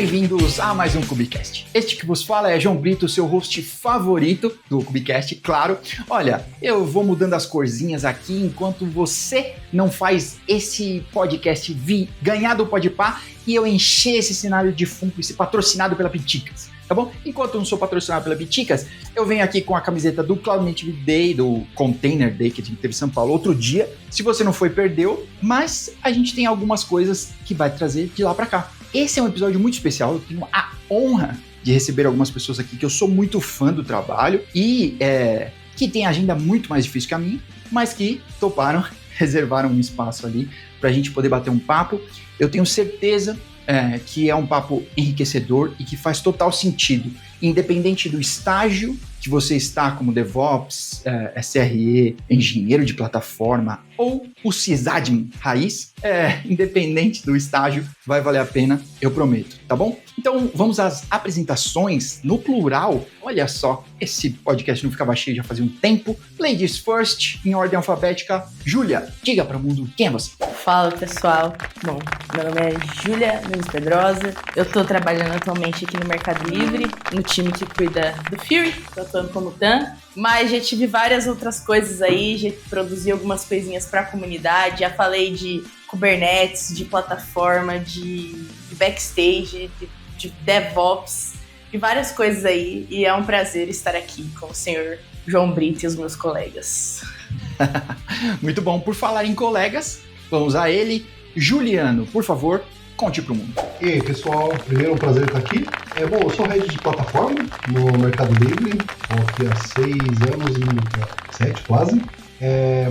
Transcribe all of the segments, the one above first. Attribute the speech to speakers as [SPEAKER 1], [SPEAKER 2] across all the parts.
[SPEAKER 1] bem-vindos a mais um Cubicast. Este que vos fala é João Brito, seu host favorito do Cubicast, claro. Olha, eu vou mudando as corzinhas aqui enquanto você não faz esse podcast ganhar do Podpah e eu encher esse cenário de Funko e ser patrocinado pela Piticas. Tá bom? Enquanto eu não sou patrocinado pela Piticas, eu venho aqui com a camiseta do Cloud Native Day, do Container Day que a gente teve em São Paulo outro dia. Se você não foi, perdeu, mas a gente tem algumas coisas que vai trazer de lá pra cá. Esse é um episódio muito especial, eu tenho a honra de receber algumas pessoas aqui que eu sou muito fã do trabalho e que tem agenda muito mais difícil que a minha, mas que toparam, reservaram um espaço ali pra gente poder bater um papo. Eu tenho certeza que é um papo enriquecedor e que faz total sentido, independente do estágio que você está como DevOps, SRE, engenheiro de plataforma ou o sysadmin raiz, independente do estágio, vai valer a pena, eu prometo, tá bom? Então vamos às apresentações no plural. Olha só, esse podcast não ficava cheio já fazia um tempo. Ladies first, em ordem alfabética. Júlia, diga para o mundo quem é você.
[SPEAKER 2] Fala pessoal, bom, meu nome é Júlia Nunes Pedrosa, eu tô trabalhando atualmente aqui no Mercado Livre, no time que cuida do Fury, tô atuando como TAM, mas já tive várias outras coisas aí, já produzi algumas coisinhas pra comunidade, já falei de Kubernetes, de plataforma, de backstage, de DevOps, de várias coisas aí, e é um prazer estar aqui com o senhor João Brito e os meus colegas.
[SPEAKER 1] Muito bom, por falar em colegas, vamos a ele. Juliano, por favor, conte pro mundo.
[SPEAKER 3] E aí, pessoal, primeiro é um prazer estar aqui. Bom, eu sou head de plataforma no Mercado Livre, estou aqui há 6 anos e 7 quase.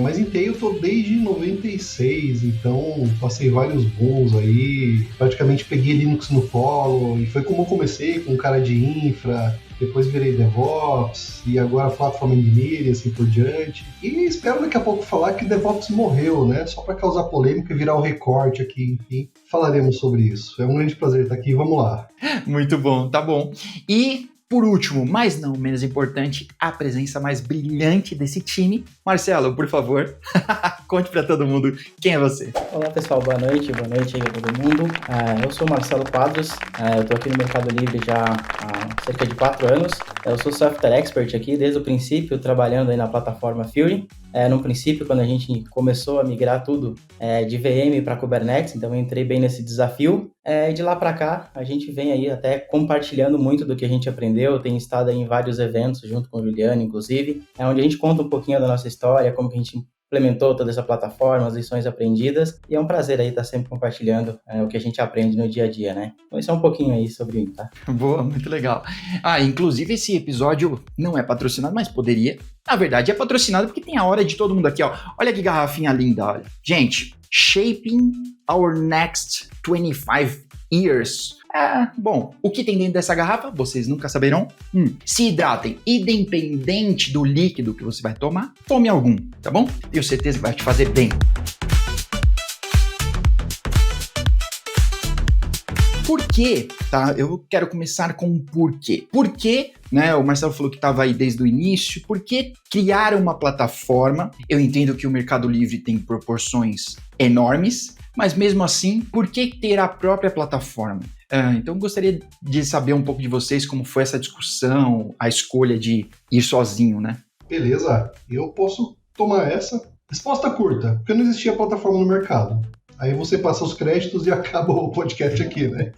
[SPEAKER 3] Mas em TI eu estou desde 96, então passei vários booms aí, praticamente peguei Linux no colo, e foi como eu comecei, com cara de infra, depois virei DevOps, e agora Platform Engineering, assim por diante. E espero daqui a pouco falar que DevOps morreu, né? Só para causar polêmica e virar o recorte aqui, enfim. Falaremos sobre isso. É um grande prazer estar aqui, vamos lá.
[SPEAKER 1] Muito bom, tá bom. E, por último, mas não menos importante, a presença mais brilhante desse time. Marcelo, por favor, conte para todo mundo quem é você.
[SPEAKER 4] Olá pessoal, boa noite aí a todo mundo. Eu sou Marcelo Quadros, eu estou aqui no Mercado Livre já há cerca de 4 anos. Eu sou software expert aqui desde o princípio, trabalhando aí na plataforma Fury. No princípio, quando a gente começou a migrar tudo de VM para Kubernetes, então eu entrei bem nesse desafio. E de lá para cá, a gente vem aí até compartilhando muito do que a gente aprendeu, tem estado aí em vários eventos, junto com o Juliano, inclusive, onde a gente conta um pouquinho da nossa história, como que a gente implementou toda essa plataforma, as lições aprendidas, e é um prazer aí estar sempre compartilhando o que a gente aprende no dia a dia, né? Então isso é um pouquinho aí sobre mim, tá?
[SPEAKER 1] Boa, muito legal. Inclusive esse episódio não é patrocinado, mas poderia. Na verdade é patrocinado porque tem a hora de todo mundo aqui, ó. Olha que garrafinha linda, olha. Gente, Shaping Our Next 25 Years. Bom, o que tem dentro dessa garrafa, vocês nunca saberão. Se hidratem, independente do líquido que você vai tomar, tome algum, tá bom? Tenho certeza que vai te fazer bem. Por quê? Tá? Eu quero começar com um porquê. Por quê? Né? O Marcelo falou que estava aí desde o início. Por que criar uma plataforma? Eu entendo que o Mercado Livre tem proporções enormes, mas mesmo assim, por que ter a própria plataforma? Então gostaria de saber um pouco de vocês, como foi essa discussão, a escolha de ir sozinho, né?
[SPEAKER 3] Beleza, eu posso tomar essa. Resposta curta, porque não existia plataforma no mercado. Aí você passa os créditos e acaba o podcast aqui, né?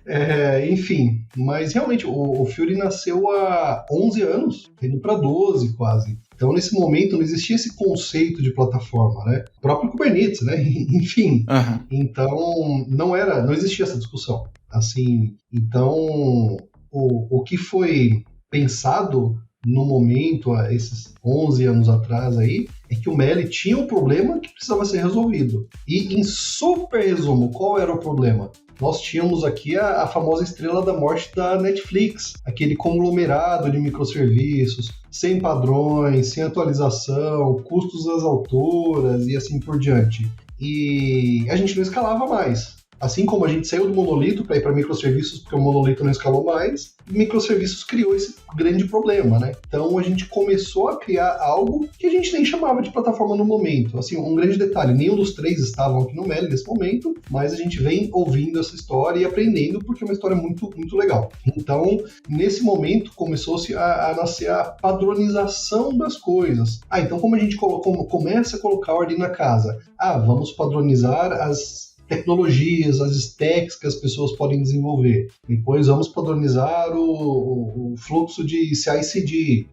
[SPEAKER 3] Enfim, mas realmente o Fury nasceu há 11 anos, indo para 12 quase. Então, nesse momento, não existia esse conceito de plataforma, né? O próprio Kubernetes, né? Enfim. Então, não existia essa discussão. Assim, então, o que foi pensado no momento, há esses 11 anos atrás aí, é que o Meli tinha um problema que precisava ser resolvido. E, em super resumo, qual era o problema? Nós tínhamos aqui a famosa estrela da morte da Netflix, aquele conglomerado de microserviços, sem padrões, sem atualização, custos às alturas e assim por diante. E a gente não escalava mais. Assim como a gente saiu do monolito para ir para microserviços porque o monolito não escalou mais, microserviços criou esse grande problema, né? Então a gente começou a criar algo que a gente nem chamava de plataforma no momento. Assim, um grande detalhe, nenhum dos três estavam aqui no Meli nesse momento, mas a gente vem ouvindo essa história e aprendendo porque é uma história muito, muito legal. Então, nesse momento, começou-se a nascer a padronização das coisas. Então como a gente começa a colocar ordem na casa? Vamos padronizar as tecnologias, as stacks que as pessoas podem desenvolver. Depois vamos padronizar o fluxo de CI/CD.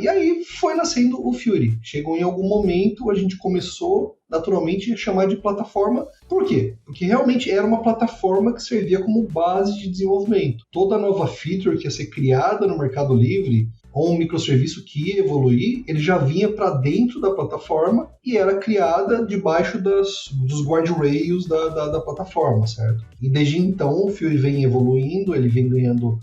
[SPEAKER 3] E aí foi nascendo o Fury. Chegou em algum momento, a gente começou naturalmente a chamar de plataforma. Por quê? Porque realmente era uma plataforma que servia como base de desenvolvimento. Toda nova feature que ia ser criada no Mercado Livre, ou um microserviço que ia evoluir, ele já vinha para dentro da plataforma e era criada debaixo dos guardrails da plataforma, certo? E desde então o Fury vem evoluindo, ele vem ganhando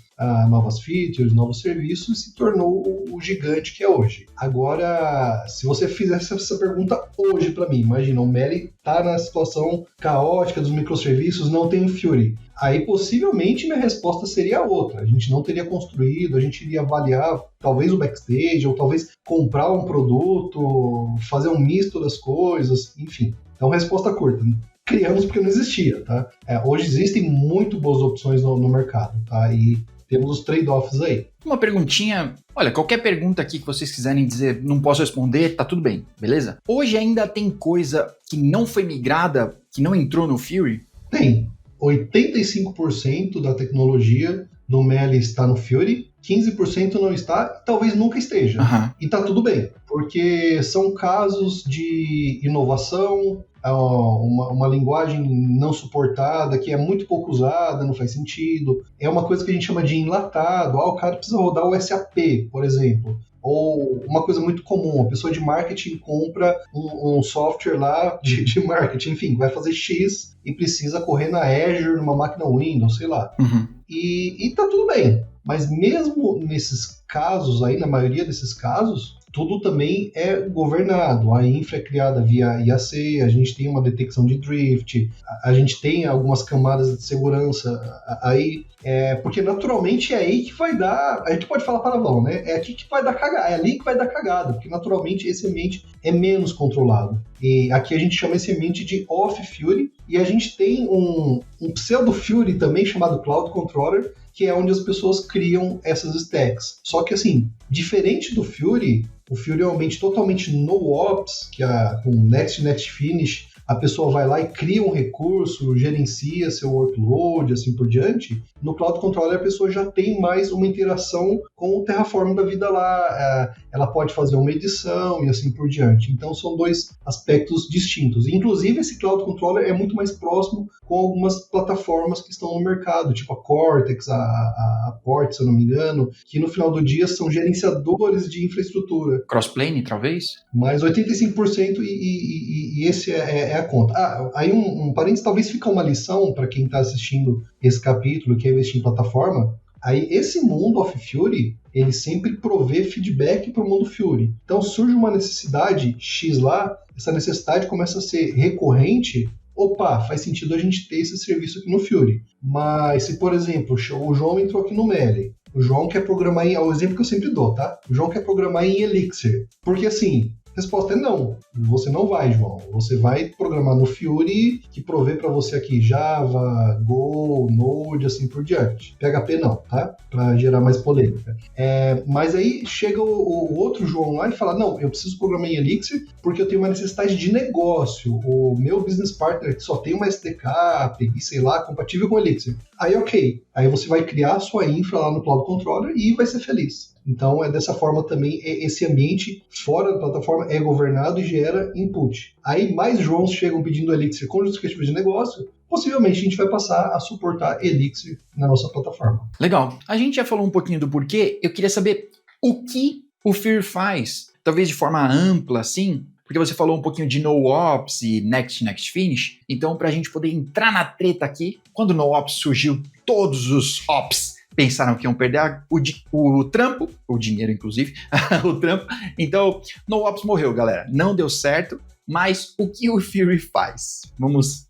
[SPEAKER 3] novas features, novos serviços e se tornou o gigante que é hoje. Agora, se você fizesse essa pergunta hoje para mim, imagina, o Meli está na situação caótica dos microserviços, não tem o Fury. Aí possivelmente minha resposta seria outra. A gente não teria construído, a gente iria avaliar talvez o backstage, ou talvez comprar um produto, fazer um misto das coisas, enfim. Então, resposta curta. Criamos porque não existia, tá? Hoje existem muito boas opções no mercado, tá? E temos os trade-offs aí.
[SPEAKER 1] Uma perguntinha, olha, qualquer pergunta aqui que vocês quiserem dizer, não posso responder, tá tudo bem, beleza? Hoje ainda tem coisa que não foi migrada, que não entrou no Fury?
[SPEAKER 3] Tem. 85% da tecnologia do Meli está no Fury, 15% não está e talvez nunca esteja.
[SPEAKER 1] Uhum.
[SPEAKER 3] E tá tudo bem, porque são casos de inovação, uma linguagem não suportada, que é muito pouco usada, não faz sentido. É uma coisa que a gente chama de enlatado. O cara precisa rodar o SAP, por exemplo. Ou uma coisa muito comum, a pessoa de marketing compra um software lá de marketing, enfim, vai fazer X e precisa correr na Azure, numa máquina Windows, sei lá.
[SPEAKER 1] Uhum.
[SPEAKER 3] E tá tudo bem. Mas mesmo nesses casos aí, na maioria desses casos, tudo também é governado. A infra é criada via IAC, a gente tem uma detecção de drift, a gente tem algumas camadas de segurança aí, porque naturalmente é aí que vai dar, a gente pode falar palavrão, né? É aqui que vai dar cagada, é ali que vai dar cagada, porque naturalmente esse ambiente é menos controlado. E aqui a gente chama esse ambiente de off-Fury, e a gente tem um pseudo-Fury também chamado Cloud Controller, que é onde as pessoas criam essas stacks. Só que assim, diferente do Fury, o Fury é um ambiente totalmente no-ops, que com Next Finish, a pessoa vai lá e cria um recurso, gerencia seu workload, assim por diante. No Cloud Controller, a pessoa já tem mais uma interação com o Terraform da vida lá. Ela pode fazer uma edição e assim por diante. Então, são dois aspectos distintos. Inclusive, esse Cloud Controller é muito mais próximo com algumas plataformas que estão no mercado, tipo a Cortex, a Port, se eu não me engano, que no final do dia são gerenciadores de infraestrutura.
[SPEAKER 1] Crossplane, talvez?
[SPEAKER 3] Mais 85% e esse é a conta. Aí um parênteses, talvez fica uma lição para quem está assistindo esse capítulo, que é investir em plataforma. Aí esse mundo off-Fury, ele sempre provê feedback para o mundo Fury. Então surge uma necessidade X lá, essa necessidade começa a ser recorrente. Opa, faz sentido a gente ter esse serviço aqui no Fury. Mas se, por exemplo, o João entrou aqui no Meli, o João quer programar é o exemplo que eu sempre dou, tá? O João quer programar em Elixir. Porque assim, a resposta é não. Você não vai, João. Você vai programar no Fury, que provê para você aqui Java, Go, Node, assim por diante. PHP não, tá? Para gerar mais polêmica. Mas aí chega o outro João lá e fala, não, eu preciso programar em Elixir porque eu tenho uma necessidade de negócio. O meu business partner que só tem uma SDK, API, sei lá, compatível com Elixir. Aí ok. Aí você vai criar a sua infra lá no Cloud Controller e vai ser feliz. Então, é dessa forma também, esse ambiente fora da plataforma é governado e gera input. Aí, mais Joãos chegam pedindo Elixir com justificativa de negócio, possivelmente a gente vai passar a suportar Elixir na nossa plataforma.
[SPEAKER 1] Legal. A gente já falou um pouquinho do porquê, eu queria saber o que o Fury faz, talvez de forma ampla, assim, porque você falou um pouquinho de NoOps e Next Finish, então para a gente poder entrar na treta aqui, quando o NoOps surgiu, todos os Ops pensaram que iam perder o trampo, o dinheiro inclusive, o trampo, então NoOps morreu, galera, não deu certo, mas o que o Fury faz? Vamos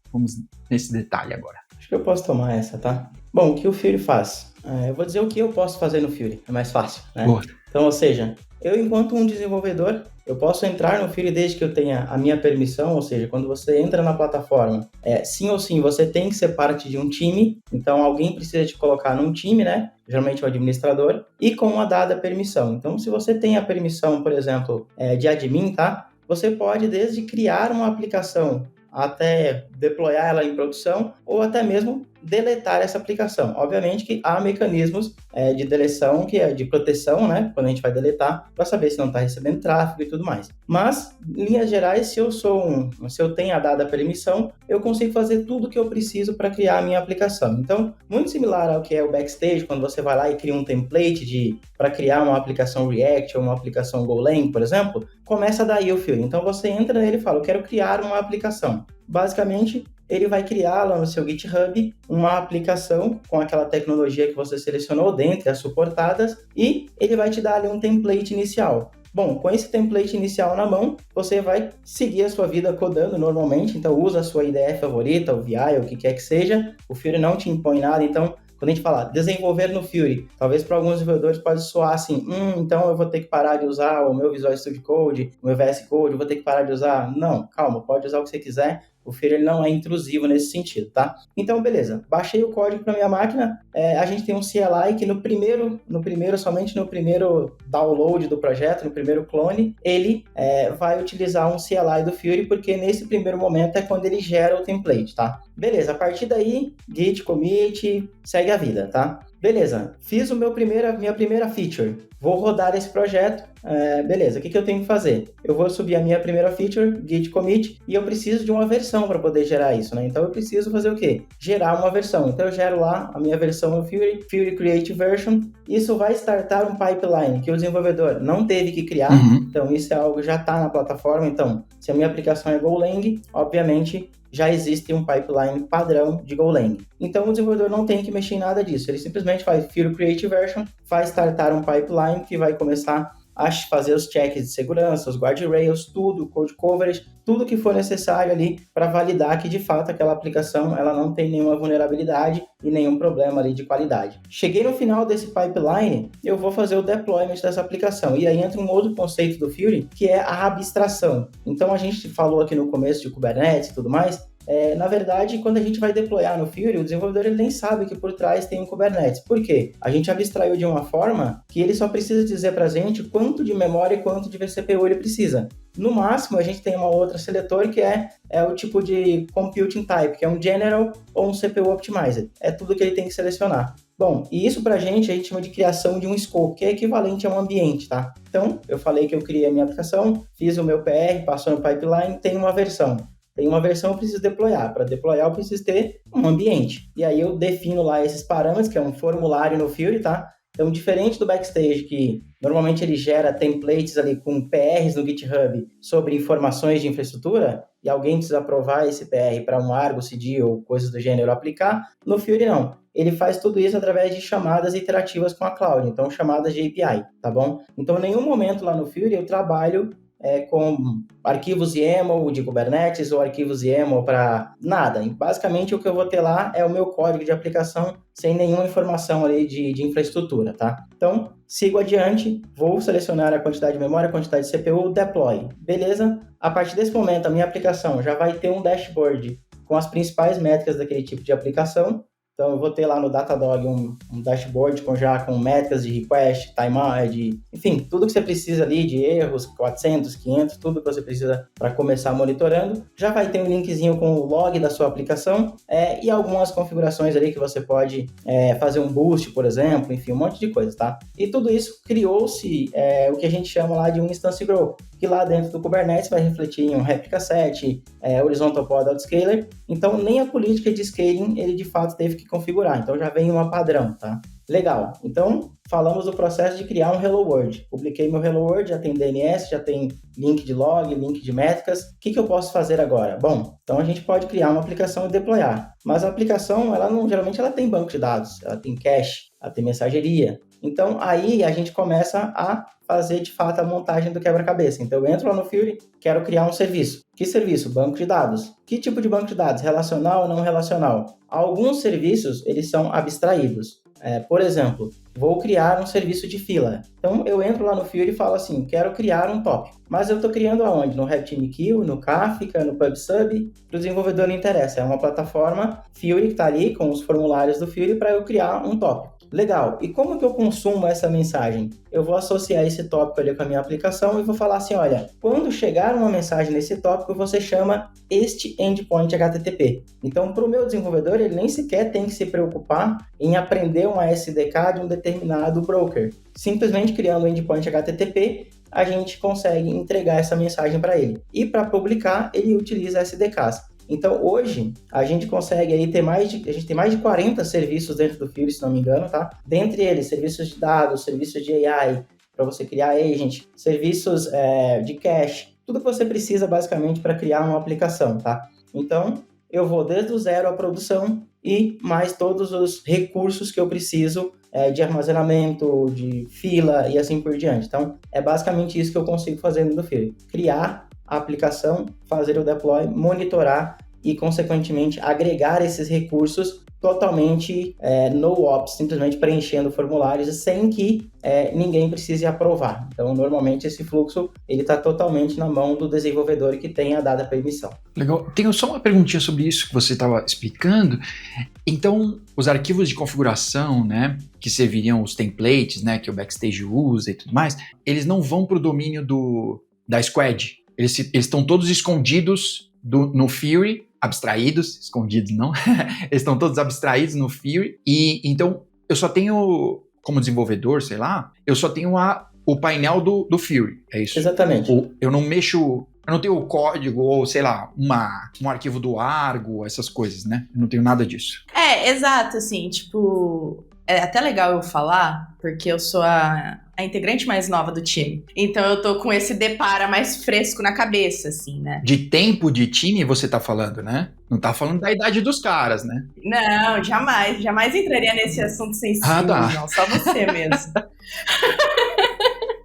[SPEAKER 1] nesse detalhe agora.
[SPEAKER 4] que eu posso tomar essa, tá? Bom, o que o Fury faz? Eu vou dizer o que eu posso fazer no Fury, é mais fácil, né?
[SPEAKER 1] Boa.
[SPEAKER 4] Então, ou seja, eu enquanto um desenvolvedor, eu posso entrar no Fury desde que eu tenha a minha permissão, ou seja, quando você entra na plataforma, sim ou sim, você tem que ser parte de um time, então alguém precisa te colocar num time, né? Geralmente o administrador, e com uma dada permissão. Então, se você tem a permissão, por exemplo, de admin, tá? Você pode desde criar uma aplicação até deployar ela em produção ou até mesmo deletar essa aplicação. Obviamente que há mecanismos de deleção, que é de proteção, né? Quando a gente vai deletar, para saber se não está recebendo tráfego e tudo mais. Mas, em linhas gerais, se eu tenho a dada permissão, eu consigo fazer tudo o que eu preciso para criar a minha aplicação. Então, muito similar ao que é o Backstage, quando você vai lá e cria um template para criar uma aplicação React ou uma aplicação Golang, por exemplo, começa daí o Fury. Então, você entra nele e fala, eu quero criar uma aplicação. Basicamente, ele vai criar lá no seu GitHub uma aplicação com aquela tecnologia que você selecionou dentre as suportadas e ele vai te dar ali um template inicial. Bom, com esse template inicial na mão, você vai seguir a sua vida codando normalmente, então usa a sua IDE favorita, o VI, o que quer que seja, o Fury não te impõe nada, então quando a gente fala desenvolver no Fury, talvez para alguns desenvolvedores pode soar assim, então eu vou ter que parar de usar o meu Visual Studio Code, o meu VS Code, eu vou ter que parar de usar. Não, calma, pode usar o que você quiser. O Fury ele não é intrusivo nesse sentido, tá? Então, beleza. Baixei o código para minha máquina. A gente tem um CLI que somente no primeiro download do projeto, no primeiro clone, ele vai utilizar um CLI do Fury, porque nesse primeiro momento é quando ele gera o template, tá? Beleza, a partir daí, git, commit, segue a vida, tá? Beleza, fiz minha primeira feature, vou rodar esse projeto, beleza, o que eu tenho que fazer? Eu vou subir a minha primeira feature, git commit, e eu preciso de uma versão para poder gerar isso, né? Então eu preciso fazer o quê? Gerar uma versão. Então eu gero lá a minha versão no Fury Create Version, isso vai startar um pipeline que o desenvolvedor não teve que criar, então isso é algo que já está na plataforma, então se a minha aplicação é Golang, obviamente já existe um pipeline padrão de Golang. Então o desenvolvedor não tem que mexer em nada disso, ele simplesmente faz Fury Create Version, vai startar um pipeline que vai começar a fazer os checks de segurança, os guardrails, tudo, code coverage, tudo que for necessário ali para validar que de fato aquela aplicação ela não tem nenhuma vulnerabilidade e nenhum problema ali de qualidade. Cheguei no final desse pipeline, eu vou fazer o deployment dessa aplicação e aí entra um outro conceito do Fury que é a abstração. Então a gente falou aqui no começo de Kubernetes e tudo mais. Na verdade, quando a gente vai deployar no Fury, o desenvolvedor ele nem sabe que por trás tem um Kubernetes. Por quê? A gente abstraiu de uma forma que ele só precisa dizer pra gente quanto de memória e quanto de vCPU ele precisa. No máximo, a gente tem uma outra seletor que é o tipo de computing type, que é um general ou um CPU optimizer. É tudo que ele tem que selecionar. Bom, e isso pra gente, a gente chama de criação de um scope, que é equivalente a um ambiente, tá? Então, eu falei que eu criei a minha aplicação, fiz o meu PR, passou no pipeline, tem uma versão. Tem uma versão, eu preciso deployar. Para deployar, eu preciso ter um ambiente. E aí eu defino lá esses parâmetros, que é um formulário no Fury, tá? Então, diferente do Backstage, que normalmente ele gera templates ali com PRs no GitHub sobre informações de infraestrutura, e alguém precisa aprovar esse PR para um Argo CD ou coisas do gênero aplicar, no Fury não. Ele faz tudo isso através de chamadas iterativas com a cloud, então chamadas de API, tá bom? Então, em nenhum momento lá no Fury eu trabalho com arquivos YAML de Kubernetes ou arquivos YAML para nada. E basicamente, o que eu vou ter lá é o meu código de aplicação sem nenhuma informação ali de infraestrutura, tá? Então, sigo adiante, vou selecionar a quantidade de memória, a quantidade de CPU, deploy. Beleza? A partir desse momento, a minha aplicação já vai ter um dashboard com as principais métricas daquele tipo de aplicação. Então, eu vou ter lá no Datadog um dashboard com métricas de request, timeout, enfim, tudo que você precisa ali de erros, 400, 500, tudo que você precisa para começar monitorando. Já vai ter um linkzinho com o log da sua aplicação e algumas configurações ali que você pode fazer um boost, por exemplo, enfim, um monte de coisa, tá? E tudo isso criou-se o que a gente chama lá de um instance group, que lá dentro do Kubernetes vai refletir em um replica set, horizontal pod autoscaler. Então, nem a política de scaling ele de fato teve que configurar. Então, já vem uma padrão, tá? Legal. Então, falamos do processo de criar um Hello World. Publiquei meu Hello World, já tem DNS, já tem link de log, link de métricas. O que eu posso fazer agora? Bom, então a gente pode criar uma aplicação e deployar. Mas a aplicação, geralmente ela tem banco de dados, ela tem cache, ela tem mensageria. Então, aí a gente começa a fazer, de fato, a montagem do quebra-cabeça. Então, eu entro lá no Fiori, quero criar um serviço. Que serviço? Banco de dados. Que tipo de banco de dados? Relacional ou não relacional? Alguns serviços, eles são abstraídos. Por exemplo, vou criar um serviço de fila. Então, eu entro lá no Fiori e falo assim, quero criar um tópico. Mas eu estou criando aonde? No RabbitMQ, no Kafka, no PubSub? Para o desenvolvedor não interessa. É uma plataforma Fiori que está ali com os formulários do Fiori para eu criar um tópico. Legal. E como que eu consumo essa mensagem? Eu vou associar esse tópico ali com a minha aplicação e vou falar assim, olha, quando chegar uma mensagem nesse tópico, você chama este endpoint HTTP. Então, para o meu desenvolvedor, ele nem sequer tem que se preocupar em aprender uma SDK de um determinado broker. Simplesmente criando o endpoint HTTP, a gente consegue entregar essa mensagem para ele. E para publicar, ele utiliza SDKs. Então, hoje, a gente consegue aí ter mais de 40 serviços dentro do Fiori, se não me engano, tá? Dentre eles, serviços de dados, serviços de AI, para você criar agent, serviços de cache, tudo que você precisa, basicamente, para criar uma aplicação, tá? Então, eu vou desde o zero à produção e mais todos os recursos que eu preciso de armazenamento, de fila e assim por diante. Então, é basicamente isso que eu consigo fazer no Fiori. Criar a aplicação, fazer o deploy, monitorar e, consequentemente, agregar esses recursos totalmente no-ops, simplesmente preenchendo formulários sem que ninguém precise aprovar. Então, normalmente, esse fluxo está totalmente na mão do desenvolvedor que tem a dada permissão.
[SPEAKER 1] Legal. Tenho só uma perguntinha sobre isso que você estava explicando. Então, os arquivos de configuração, né, que serviriam os templates, né, que o Backstage usa e tudo mais, eles não vão para o domínio da Squad. Eles estão todos escondidos no Fiori, abstraídos, escondidos não, eles estão todos abstraídos no Fiori, e então eu só tenho, como desenvolvedor, sei lá, eu só tenho o painel do Fiori, é isso?
[SPEAKER 4] Exatamente.
[SPEAKER 1] Eu não mexo, eu não tenho o código ou, sei lá, um arquivo do Argo, essas coisas, né? Eu não tenho nada disso.
[SPEAKER 2] Exato, assim, tipo... É até legal eu falar, porque eu sou a integrante mais nova do time. Então eu tô com esse depara mais fresco na cabeça, assim, né?
[SPEAKER 1] De tempo de time você tá falando, né? Não tá falando da idade dos caras, né?
[SPEAKER 2] Não, jamais entraria nesse assunto sensível, não, só você mesmo.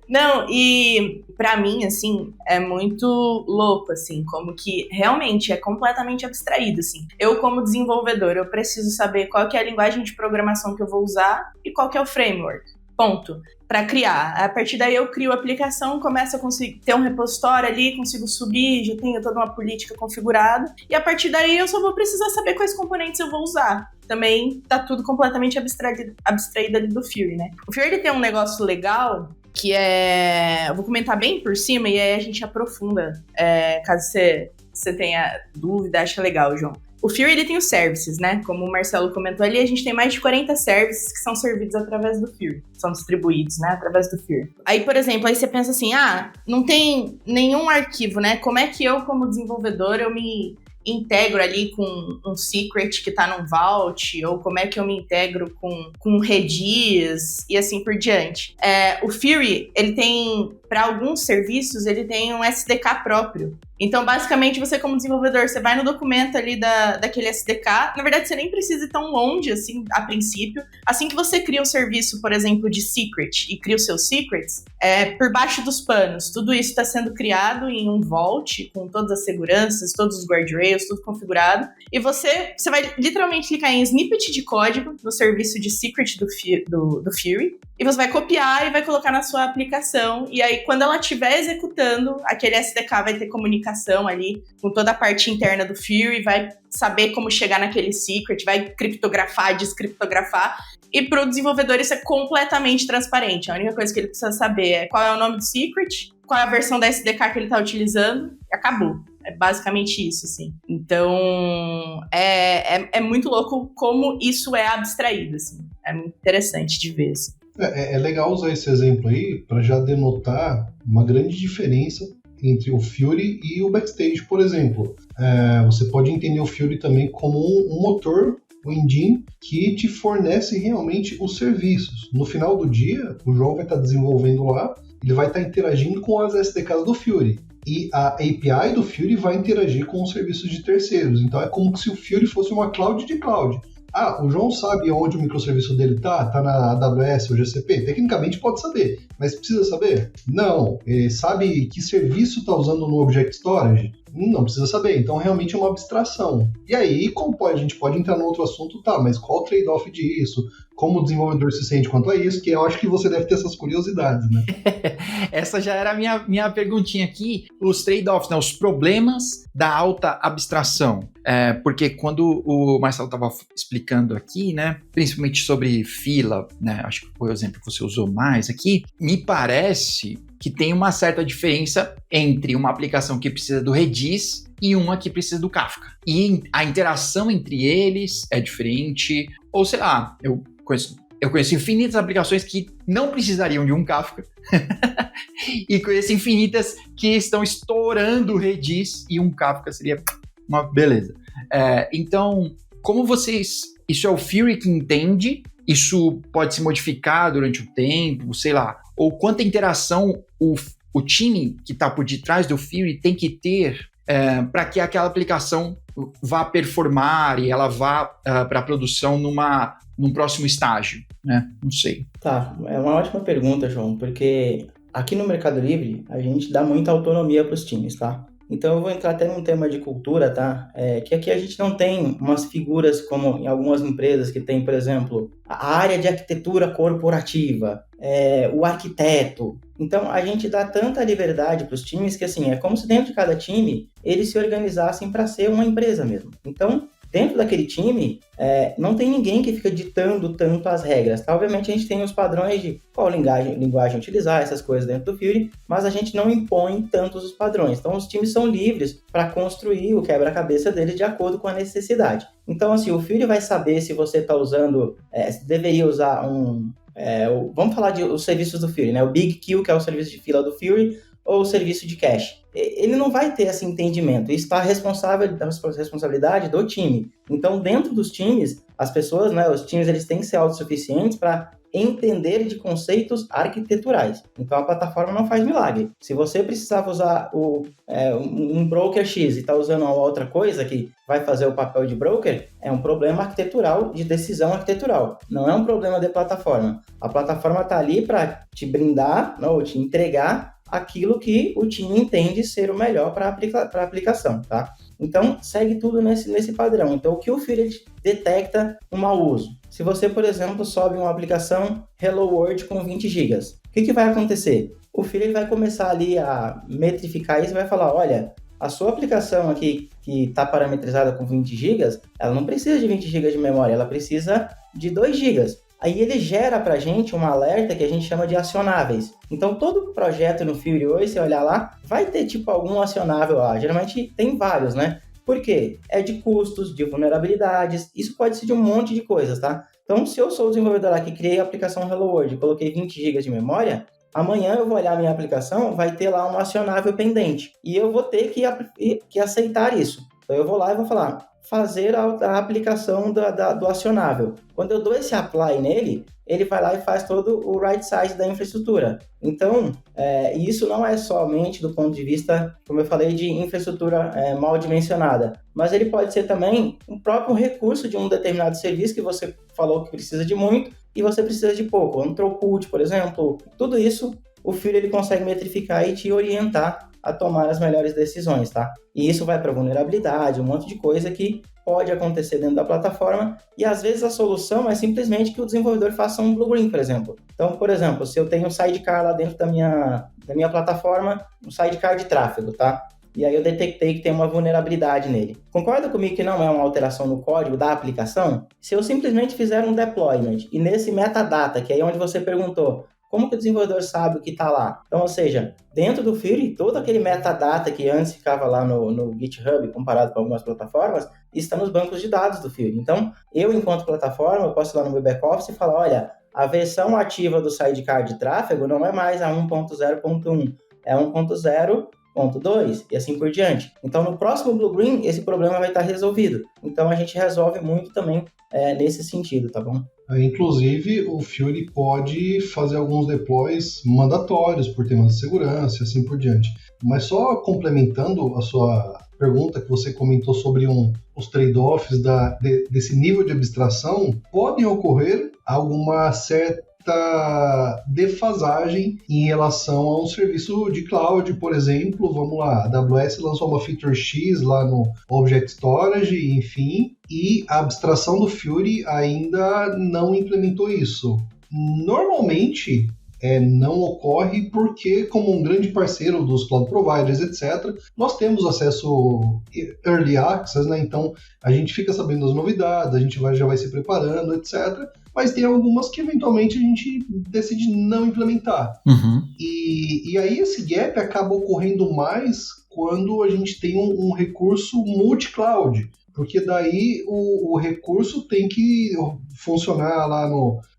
[SPEAKER 2] Não, e pra mim, assim, é muito louco, assim, como que realmente é completamente abstraído, assim. Eu, como desenvolvedor, eu preciso saber qual que é a linguagem de programação que eu vou usar e qual que é o framework, ponto. Pra criar. A partir daí eu crio a aplicação, começo a conseguir ter um repositório ali, consigo subir, já tenho toda uma política configurada, e a partir daí eu só vou precisar saber quais componentes eu vou usar. Também tá tudo completamente abstraído ali do Fiori, né? O Fiori tem um negócio legal, que eu vou comentar bem por cima e aí a gente aprofunda, caso você tenha dúvida, acha legal, João. O Fiori, ele tem os services, né? Como o Marcelo comentou ali, a gente tem mais de 40 services que são servidos através do Fiori. São distribuídos, né? Através do Fiori. Aí, por exemplo, aí você pensa assim, não tem nenhum arquivo, né? Como é que eu, como desenvolvedor, eu me integro ali com um secret que tá num vault, ou como é que eu me integro com Redis e assim por diante. O Fiori, ele tem, para alguns serviços, ele tem um SDK próprio. Então, basicamente, você como desenvolvedor, você vai no documento ali daquele SDK, na verdade, você nem precisa ir tão longe, assim, a princípio. Assim que você cria um serviço, por exemplo, de secret, e cria os seus secrets, por baixo dos panos, tudo isso está sendo criado em um vault, com todas as seguranças, todos os guardrails, tudo configurado, e você vai literalmente clicar em snippet de código no serviço de secret do Fiori, e você vai copiar e vai colocar na sua aplicação, e aí quando ela estiver executando, aquele SDK vai ter comunicação ali com toda a parte interna do Fiori, vai saber como chegar naquele secret, vai criptografar, descriptografar, e para o desenvolvedor isso é completamente transparente. A única coisa que ele precisa saber é qual é o nome do secret, qual é a versão da SDK que ele está utilizando, e acabou. É basicamente isso, assim. Então, é muito louco como isso é abstraído, assim. É muito interessante de ver, assim.
[SPEAKER 3] É legal usar esse exemplo aí para já denotar uma grande diferença entre o Fiori e o Backstage, por exemplo. Você pode entender o Fiori também como um motor, um engine, que te fornece realmente os serviços. No final do dia, o João vai estar desenvolvendo lá, ele vai estar interagindo com as SDKs do Fiori. E a API do Fiori vai interagir com os serviços de terceiros. Então é como se o Fiori fosse uma cloud de cloud. O João sabe onde o microserviço dele tá na AWS ou GCP? Tecnicamente pode saber, mas precisa saber? Não. Sabe que serviço está usando no Object Storage? Não precisa saber. Então, realmente é uma abstração. E aí, a gente pode entrar no outro assunto, mas qual o trade-off disso? Como o desenvolvedor se sente quanto a isso? Que eu acho que você deve ter essas curiosidades, né?
[SPEAKER 1] Essa já era a minha perguntinha aqui. Os trade-offs, né? Os problemas da alta abstração. Porque quando o Marcelo estava explicando aqui, né? Principalmente sobre fila, né? Acho que foi o exemplo que você usou mais aqui. Me parece que tem uma certa diferença entre uma aplicação que precisa do Redis e uma que precisa do Kafka. E a interação entre eles é diferente. Ou sei lá, eu conheço infinitas aplicações que não precisariam de um Kafka e conheço infinitas que estão estourando o Redis e um Kafka seria uma beleza. Então, como vocês... Isso é o Fury que entende? Isso pode se modificar durante o tempo, sei lá. Ou quanta interação o time que está por detrás do Fury tem que ter para que aquela aplicação vá performar e ela vá para a produção num próximo estágio, né? Não sei.
[SPEAKER 4] Tá, é uma ótima pergunta, João, porque aqui no Mercado Livre a gente dá muita autonomia para os times, tá? Então eu vou entrar até num tema de cultura, tá? Que aqui a gente não tem umas figuras como em algumas empresas que tem, por exemplo, a área de arquitetura corporativa, o arquiteto. Então a gente dá tanta liberdade para os times que assim, é como se dentro de cada time eles se organizassem para ser uma empresa mesmo. Então, dentro daquele time, não tem ninguém que fica ditando tanto as regras. Tá? Obviamente, a gente tem os padrões de qual linguagem utilizar, essas coisas dentro do Fury, mas a gente não impõe tantos os padrões. Então, os times são livres para construir o quebra-cabeça deles de acordo com a necessidade. Então, assim, o Fury vai saber se você está usando, se deveria usar vamos falar de os serviços do Fury, né? O Big Queue, que é o serviço de fila do Fury, ou o serviço de cache. Ele não vai ter esse entendimento. Isso está responsabilidade do time. Então, dentro dos times, as pessoas, né, os times, eles têm que ser autossuficientes para entender de conceitos arquiteturais. Então, a plataforma não faz milagre. Se você precisava usar um broker X e está usando uma outra coisa que vai fazer o papel de broker, é um problema arquitetural, de decisão arquitetural. Não é um problema de plataforma. A plataforma está ali para te brindar, ou te entregar aquilo que o time entende ser o melhor para a aplicação, tá? Então, segue tudo nesse padrão. Então, o que o Fury detecta um mau uso? Se você, por exemplo, sobe uma aplicação Hello World com 20 GB, o que vai acontecer? O Fury vai começar ali a metrificar isso e vai falar, olha, a sua aplicação aqui que está parametrizada com 20 GB, ela não precisa de 20 GB de memória, ela precisa de 2 GB. Aí ele gera para a gente um alerta que a gente chama de acionáveis. Então, todo projeto no Fury hoje, se olhar lá, vai ter tipo algum acionável lá. Geralmente tem vários, né? Por quê? É de custos, de vulnerabilidades, isso pode ser de um monte de coisas, tá? Então, se eu sou o desenvolvedor lá que criei a aplicação Hello World e coloquei 20 GB de memória, amanhã eu vou olhar a minha aplicação, vai ter lá um acionável pendente. E eu vou ter que aceitar isso. Então, eu vou lá e vou falar, fazer a aplicação do acionável. Quando eu dou esse apply nele, ele vai lá e faz todo o right size da infraestrutura. Então, isso não é somente do ponto de vista, como eu falei, de infraestrutura mal dimensionada, mas ele pode ser também um próprio recurso de um determinado serviço que você falou que precisa de muito e você precisa de pouco. Um throughput, por exemplo, tudo isso o Fury ele consegue metrificar e te orientar a tomar as melhores decisões, tá? E isso vai para vulnerabilidade, um monte de coisa que pode acontecer dentro da plataforma e às vezes a solução é simplesmente que o desenvolvedor faça um blue-green, por exemplo. Então, por exemplo, se eu tenho um sidecar lá dentro da minha plataforma, um sidecar de tráfego, tá? E aí eu detectei que tem uma vulnerabilidade nele. Concorda comigo que não é uma alteração no código da aplicação? Se eu simplesmente fizer um deployment e nesse metadata, que é onde você perguntou, como que o desenvolvedor sabe o que está lá? Então, ou seja, dentro do Fury, todo aquele metadata que antes ficava lá no GitHub, comparado com algumas plataformas, está nos bancos de dados do Fury. Então, eu, enquanto plataforma, eu posso ir lá no meu back-office e falar, olha, a versão ativa do sidecar de tráfego não é mais a 1.0.1, é 1.0.2 e assim por diante. Então, no próximo Blue-Green, esse problema vai estar resolvido. Então, a gente resolve muito também nesse sentido, tá bom?
[SPEAKER 3] Inclusive, o Fury pode fazer alguns deploys mandatórios por temas de segurança e assim por diante. Mas só complementando a sua pergunta que você comentou sobre os trade-offs desse nível de abstração, podem ocorrer alguma certa defasagem em relação a um serviço de cloud, por exemplo. Vamos lá, a AWS lançou uma feature X lá no Object Storage, enfim, e a abstração do Fury ainda não implementou isso. Normalmente, não ocorre porque, como um grande parceiro dos cloud providers, etc., nós temos acesso early access, né? Então a gente fica sabendo das novidades, a gente já vai se preparando, etc., mas tem algumas que eventualmente a gente decide não implementar.
[SPEAKER 1] Uhum.
[SPEAKER 3] E aí esse gap acaba ocorrendo mais quando a gente tem um recurso multi-cloud, porque daí o recurso tem que funcionar lá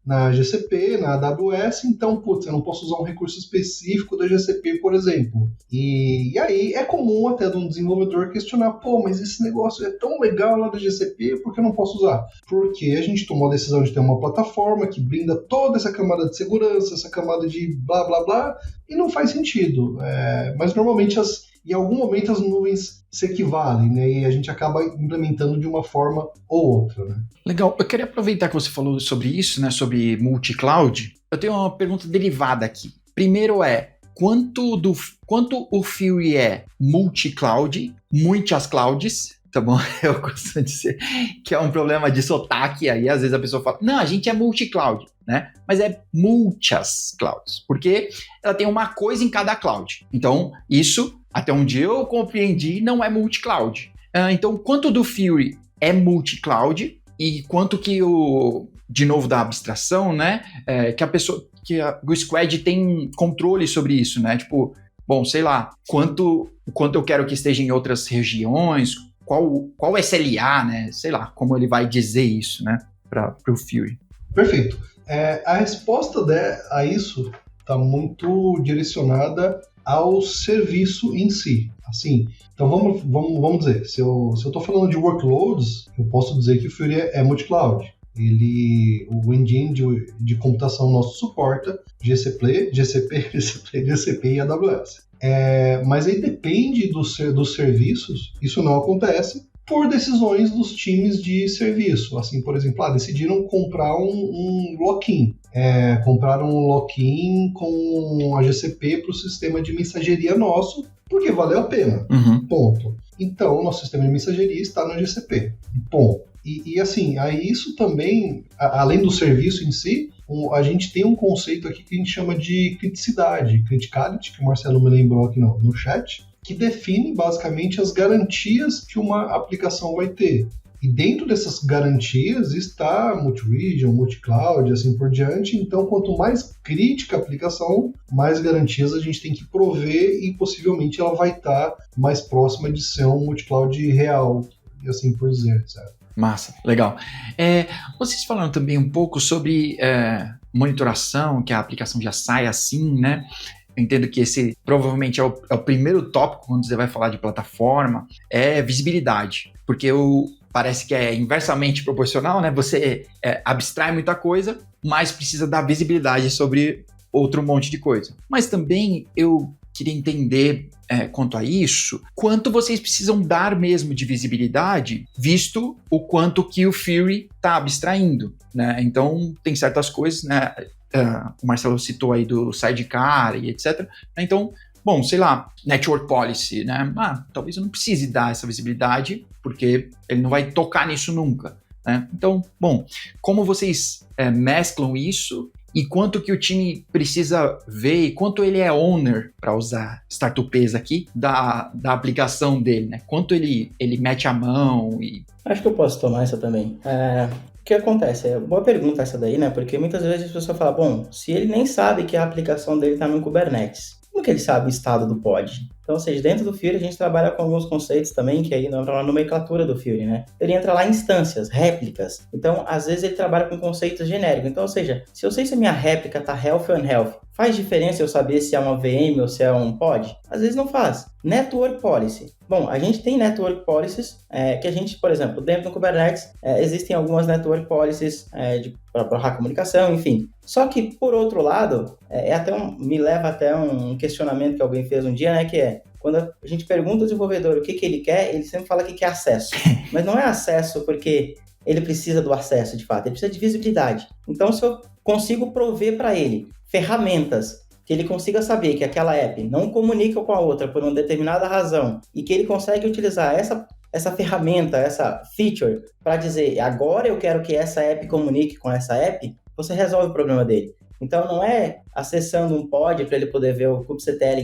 [SPEAKER 3] na GCP, na AWS, então, eu não posso usar um recurso específico da GCP, por exemplo. E aí é comum até de um desenvolvedor questionar, mas esse negócio é tão legal lá da GCP, por que eu não posso usar? Porque a gente tomou a decisão de ter uma plataforma que brinda toda essa camada de segurança, essa camada de blá, blá, blá, e não faz sentido. Mas normalmente em algum momento as nuvens se equivalem, né? E a gente acaba implementando de uma forma ou outra, né?
[SPEAKER 1] Legal. Eu queria aproveitar que você falou sobre isso, né? Sobre multi-cloud. Eu tenho uma pergunta derivada aqui. Primeiro quanto o Fury é multi-cloud, muitas clouds, tá bom? Eu costumo dizer que é um problema de sotaque, aí às vezes a pessoa fala, não, a gente é multi-cloud, né? Mas é muitas clouds, porque ela tem uma coisa em cada cloud. Então, isso, até onde eu compreendi, não é multi-cloud. Então, quanto do Fury é multi-cloud e quanto que de novo, da abstração, né? Que o Squad tem controle sobre isso, né? Tipo, sei lá, quanto eu quero que esteja em outras regiões, qual SLA, né? Sei lá, como ele vai dizer isso, né? Para o Fury.
[SPEAKER 3] Perfeito. A resposta a isso está muito direcionada ao serviço em si. Assim, então vamos dizer, se eu estou falando de workloads, eu posso dizer que o Fury é multi-cloud. O engine de computação nosso suporta GCP e AWS. Mas aí depende dos serviços, isso não acontece por decisões dos times de serviço. Assim, por exemplo, decidiram comprar um lock-in. Compraram um lock-in com a GCP para o sistema de mensageria nosso, porque valeu a pena.
[SPEAKER 1] Uhum.
[SPEAKER 3] Ponto. Então, o nosso sistema de mensageria está no GCP. Ponto. E assim, aí isso também, além do serviço em si, a gente tem um conceito aqui que a gente chama de criticality, que o Marcelo me lembrou aqui no chat, que define basicamente as garantias que uma aplicação vai ter. E dentro dessas garantias está multi-region, multi-cloud, assim por diante. Então, quanto mais crítica a aplicação, mais garantias a gente tem que prover e possivelmente ela vai estar mais próxima de ser um multi-cloud real, e assim por dizer, certo?
[SPEAKER 1] Massa, legal. Vocês falaram também um pouco sobre monitoração, que a aplicação já sai assim, né? Eu entendo que esse provavelmente é o primeiro tópico quando você vai falar de plataforma, é visibilidade, porque parece que é inversamente proporcional, né? Você abstrai muita coisa, mas precisa dar visibilidade sobre outro monte de coisa. Mas também eu queria entender quanto a isso, quanto vocês precisam dar mesmo de visibilidade, visto o quanto que o Fury está abstraindo, né? Então, tem certas coisas, né? O Marcelo citou aí do sidecar e etc. Então, sei lá, network policy, né? Talvez eu não precise dar essa visibilidade, porque ele não vai tocar nisso nunca, né? Então, como vocês mesclam isso e quanto que o time precisa ver e quanto ele é owner, para usar startupês aqui, da aplicação dele, né? Quanto ele mete a mão e...
[SPEAKER 4] Acho que eu posso tomar essa também. O que acontece? Boa pergunta essa daí, né? Porque muitas vezes a pessoa fala, se ele nem sabe que a aplicação dele está no Kubernetes, como que ele sabe o estado do pod? Então, ou seja, dentro do Fury a gente trabalha com alguns conceitos também, que aí entra na nomenclatura do Fury, né? Ele entra lá em instâncias, réplicas. Então, às vezes ele trabalha com conceitos genéricos. Então, ou seja, se eu sei se a minha réplica está healthy ou unhealthy, faz diferença eu saber se é uma VM ou se é um pod? Às vezes não faz. Network Policy. A gente tem Network Policies que a gente, por exemplo, dentro do Kubernetes, existem algumas Network Policies para comunicação, enfim. Só que, por outro lado, me leva até um questionamento que alguém fez um dia, né, que quer. Quando a gente pergunta ao desenvolvedor o que ele quer, ele sempre fala que quer acesso. Mas não é acesso porque ele precisa do acesso, de fato, ele precisa de visibilidade. Então, se eu consigo prover para ele ferramentas que ele consiga saber que aquela app não comunica com a outra por uma determinada razão e que ele consegue utilizar essa ferramenta, essa feature, para dizer, agora eu quero que essa app comunique com essa app, você resolve o problema dele. Então, não é acessando um pod para ele poder ver o kubectl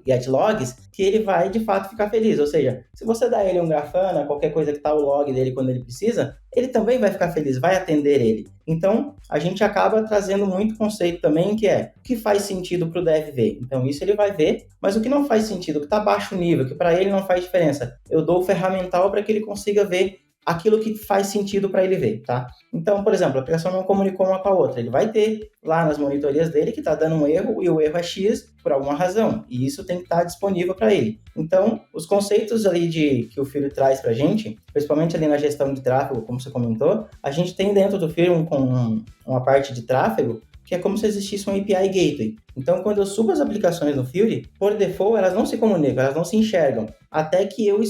[SPEAKER 4] get logs, que ele vai, de fato, ficar feliz. Ou seja, se você dá ele um Grafana, qualquer coisa que está o log dele quando ele precisa, ele também vai ficar feliz, vai atender ele. Então, a gente acaba trazendo muito conceito também, que é o que faz sentido para o dev ver. Então, isso ele vai ver, mas o que não faz sentido, o que está baixo nível, que para ele não faz diferença, eu dou o ferramental para que ele consiga ver aquilo que faz sentido para ele ver, tá? Então, por exemplo, a aplicação não comunicou uma com a outra. Ele vai ter lá nas monitorias dele que está dando um erro e o erro é X por alguma razão. E isso tem que estar disponível para ele. Então, os conceitos ali que o Fury traz para a gente, principalmente ali na gestão de tráfego, como você comentou, a gente tem dentro do Fury uma parte de tráfego que é como se existisse um API Gateway. Então, quando eu subo as aplicações no Fury, por default, elas não se comunicam, elas não se enxergam, até que eu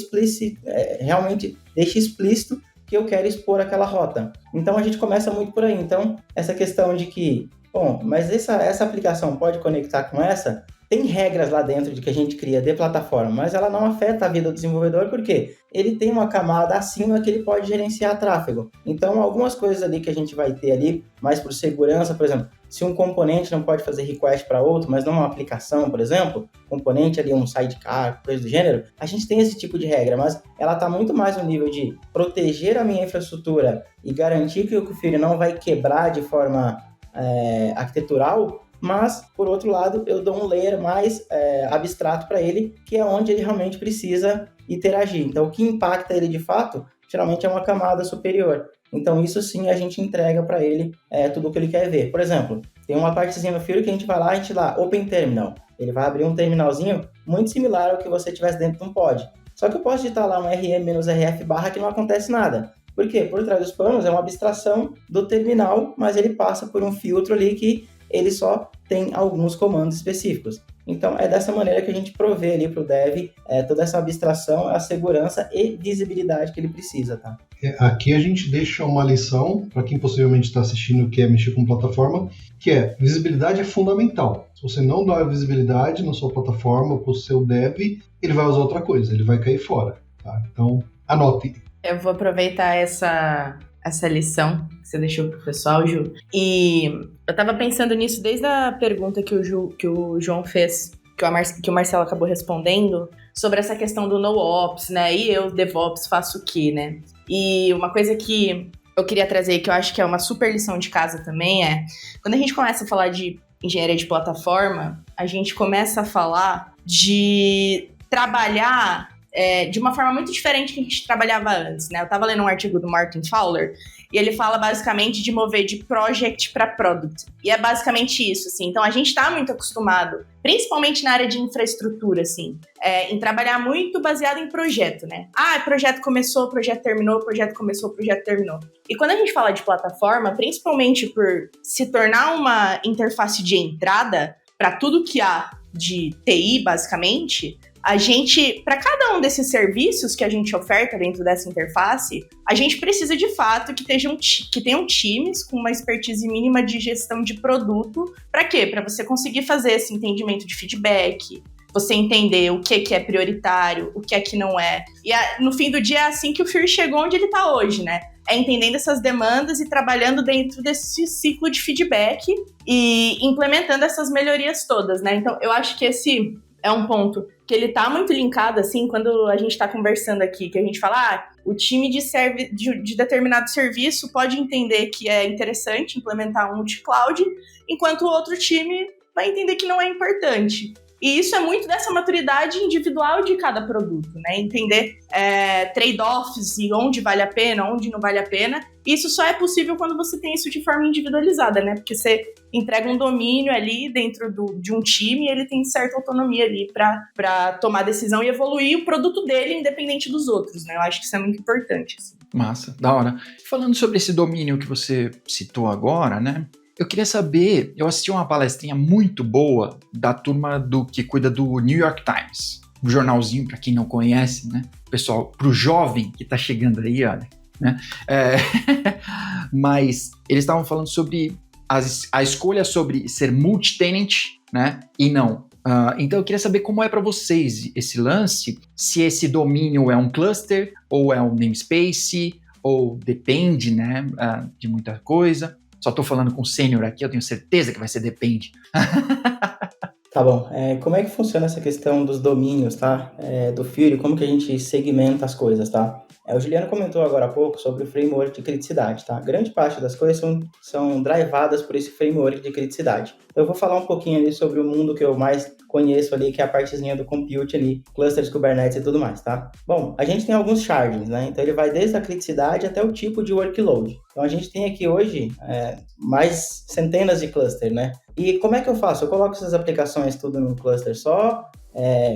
[SPEAKER 4] realmente deixe explícito que eu quero expor aquela rota. Então, a gente começa muito por aí. Então, essa questão de que, bom, mas essa aplicação pode conectar com essa? Tem regras lá dentro de que a gente cria de plataforma, mas ela não afeta a vida do desenvolvedor porque ele tem uma camada acima que ele pode gerenciar tráfego. Então, algumas coisas ali que a gente vai ter ali, mais por segurança, por exemplo, se um componente não pode fazer request para outro, mas não uma aplicação, por exemplo, componente ali, um sidecar, coisa do gênero, a gente tem esse tipo de regra, mas ela está muito mais no nível de proteger a minha infraestrutura e garantir que o Fury não vai quebrar de forma arquitetural, mas, por outro lado, eu dou um layer mais abstrato para ele, que é onde ele realmente precisa interagir. Então, o que impacta ele de fato, geralmente é uma camada superior. Então, isso sim, a gente entrega para ele tudo o que ele quer ver. Por exemplo, tem uma partezinha no Fury que a gente vai lá, a gente lá, Open Terminal. Ele vai abrir um terminalzinho muito similar ao que você tivesse dentro de um pod. Só que eu posso digitar lá um rm-rf barra que não acontece nada. Por quê? Por trás dos panos é uma abstração do terminal, mas ele passa por um filtro ali que ele só tem alguns comandos específicos. Então, é dessa maneira que a gente provê ali para o dev toda essa abstração, a segurança e visibilidade que ele precisa, tá?
[SPEAKER 3] Aqui a gente deixa uma lição para quem possivelmente está assistindo e quer mexer com plataforma, que é, visibilidade é fundamental. Se você não dá visibilidade na sua plataforma para o seu dev, ele vai usar outra coisa, ele vai cair fora, tá? Então, anote.
[SPEAKER 2] Eu vou aproveitar essa lição que você deixou pro pessoal, Ju. E eu tava pensando nisso desde a pergunta que o João fez, que o Marcelo acabou respondendo, sobre essa questão do NoOps, né? E eu, DevOps, faço o quê, né? E uma coisa que eu queria trazer, que eu acho que é uma super lição de casa também, é quando a gente começa a falar de engenharia de plataforma, a gente começa a falar de trabalhar de uma forma muito diferente que a gente trabalhava antes, né? Eu estava lendo um artigo do Martin Fowler e ele fala basicamente de mover de project para product. E é basicamente isso, assim. Então, a gente está muito acostumado, principalmente na área de infraestrutura, assim, em trabalhar muito baseado em projeto, né? Projeto começou, projeto terminou, projeto começou, projeto terminou. E quando a gente fala de plataforma, principalmente por se tornar uma interface de entrada para tudo que há de TI, basicamente, a gente, para cada um desses serviços que a gente oferta dentro dessa interface, a gente precisa de fato que tenham times com uma expertise mínima de gestão de produto. Para quê? Para você conseguir fazer esse entendimento de feedback, você entender o que é prioritário, o que é que não é. E no fim do dia é assim que o Fury chegou onde ele está hoje, né? É entendendo essas demandas e trabalhando dentro desse ciclo de feedback e implementando essas melhorias todas, né? Então, eu acho que esse é um ponto que ele tá muito linkado, assim, quando a gente tá conversando aqui, que a gente fala, o time de determinado serviço pode entender que é interessante implementar um multi-cloud, enquanto o outro time vai entender que não é importante. E isso é muito dessa maturidade individual de cada produto, né? Entender trade-offs e onde vale a pena, onde não vale a pena. Isso só é possível quando você tem isso de forma individualizada, né? Porque você entrega um domínio ali dentro de um time e ele tem certa autonomia ali para tomar decisão e evoluir o produto dele independente dos outros, né? Eu acho que isso é muito importante, assim.
[SPEAKER 1] Massa, da hora. Falando sobre esse domínio que você citou agora, né? eu queria saber, eu assisti uma palestrinha muito boa da turma que cuida do New York Times, um jornalzinho, para quem não conhece, né? Pessoal, pro jovem que tá chegando aí, olha, né? Mas eles estavam falando sobre a escolha sobre ser multi-tenant, né? E não. Então eu queria saber como é para vocês esse lance, se esse domínio é um cluster, ou é um namespace, ou depende, né? De muita coisa. Só tô falando com o sênior aqui, eu tenho certeza que vai ser depende.
[SPEAKER 4] Tá bom. Como é que funciona essa questão dos domínios, tá? Do Fury, como que a gente segmenta as coisas, tá? O Juliano comentou agora há pouco sobre o framework de criticidade, tá? Grande parte das coisas são drivadas por esse framework de criticidade. Eu vou falar um pouquinho ali sobre o mundo que eu mais conheço ali, que é a partezinha do compute ali, clusters, Kubernetes e tudo mais, tá? Bom, a gente tem alguns shardings, né? Então ele vai desde a criticidade até o tipo de workload. Então a gente tem aqui hoje mais centenas de clusters, né? E como é que eu faço? Eu coloco essas aplicações tudo num cluster só,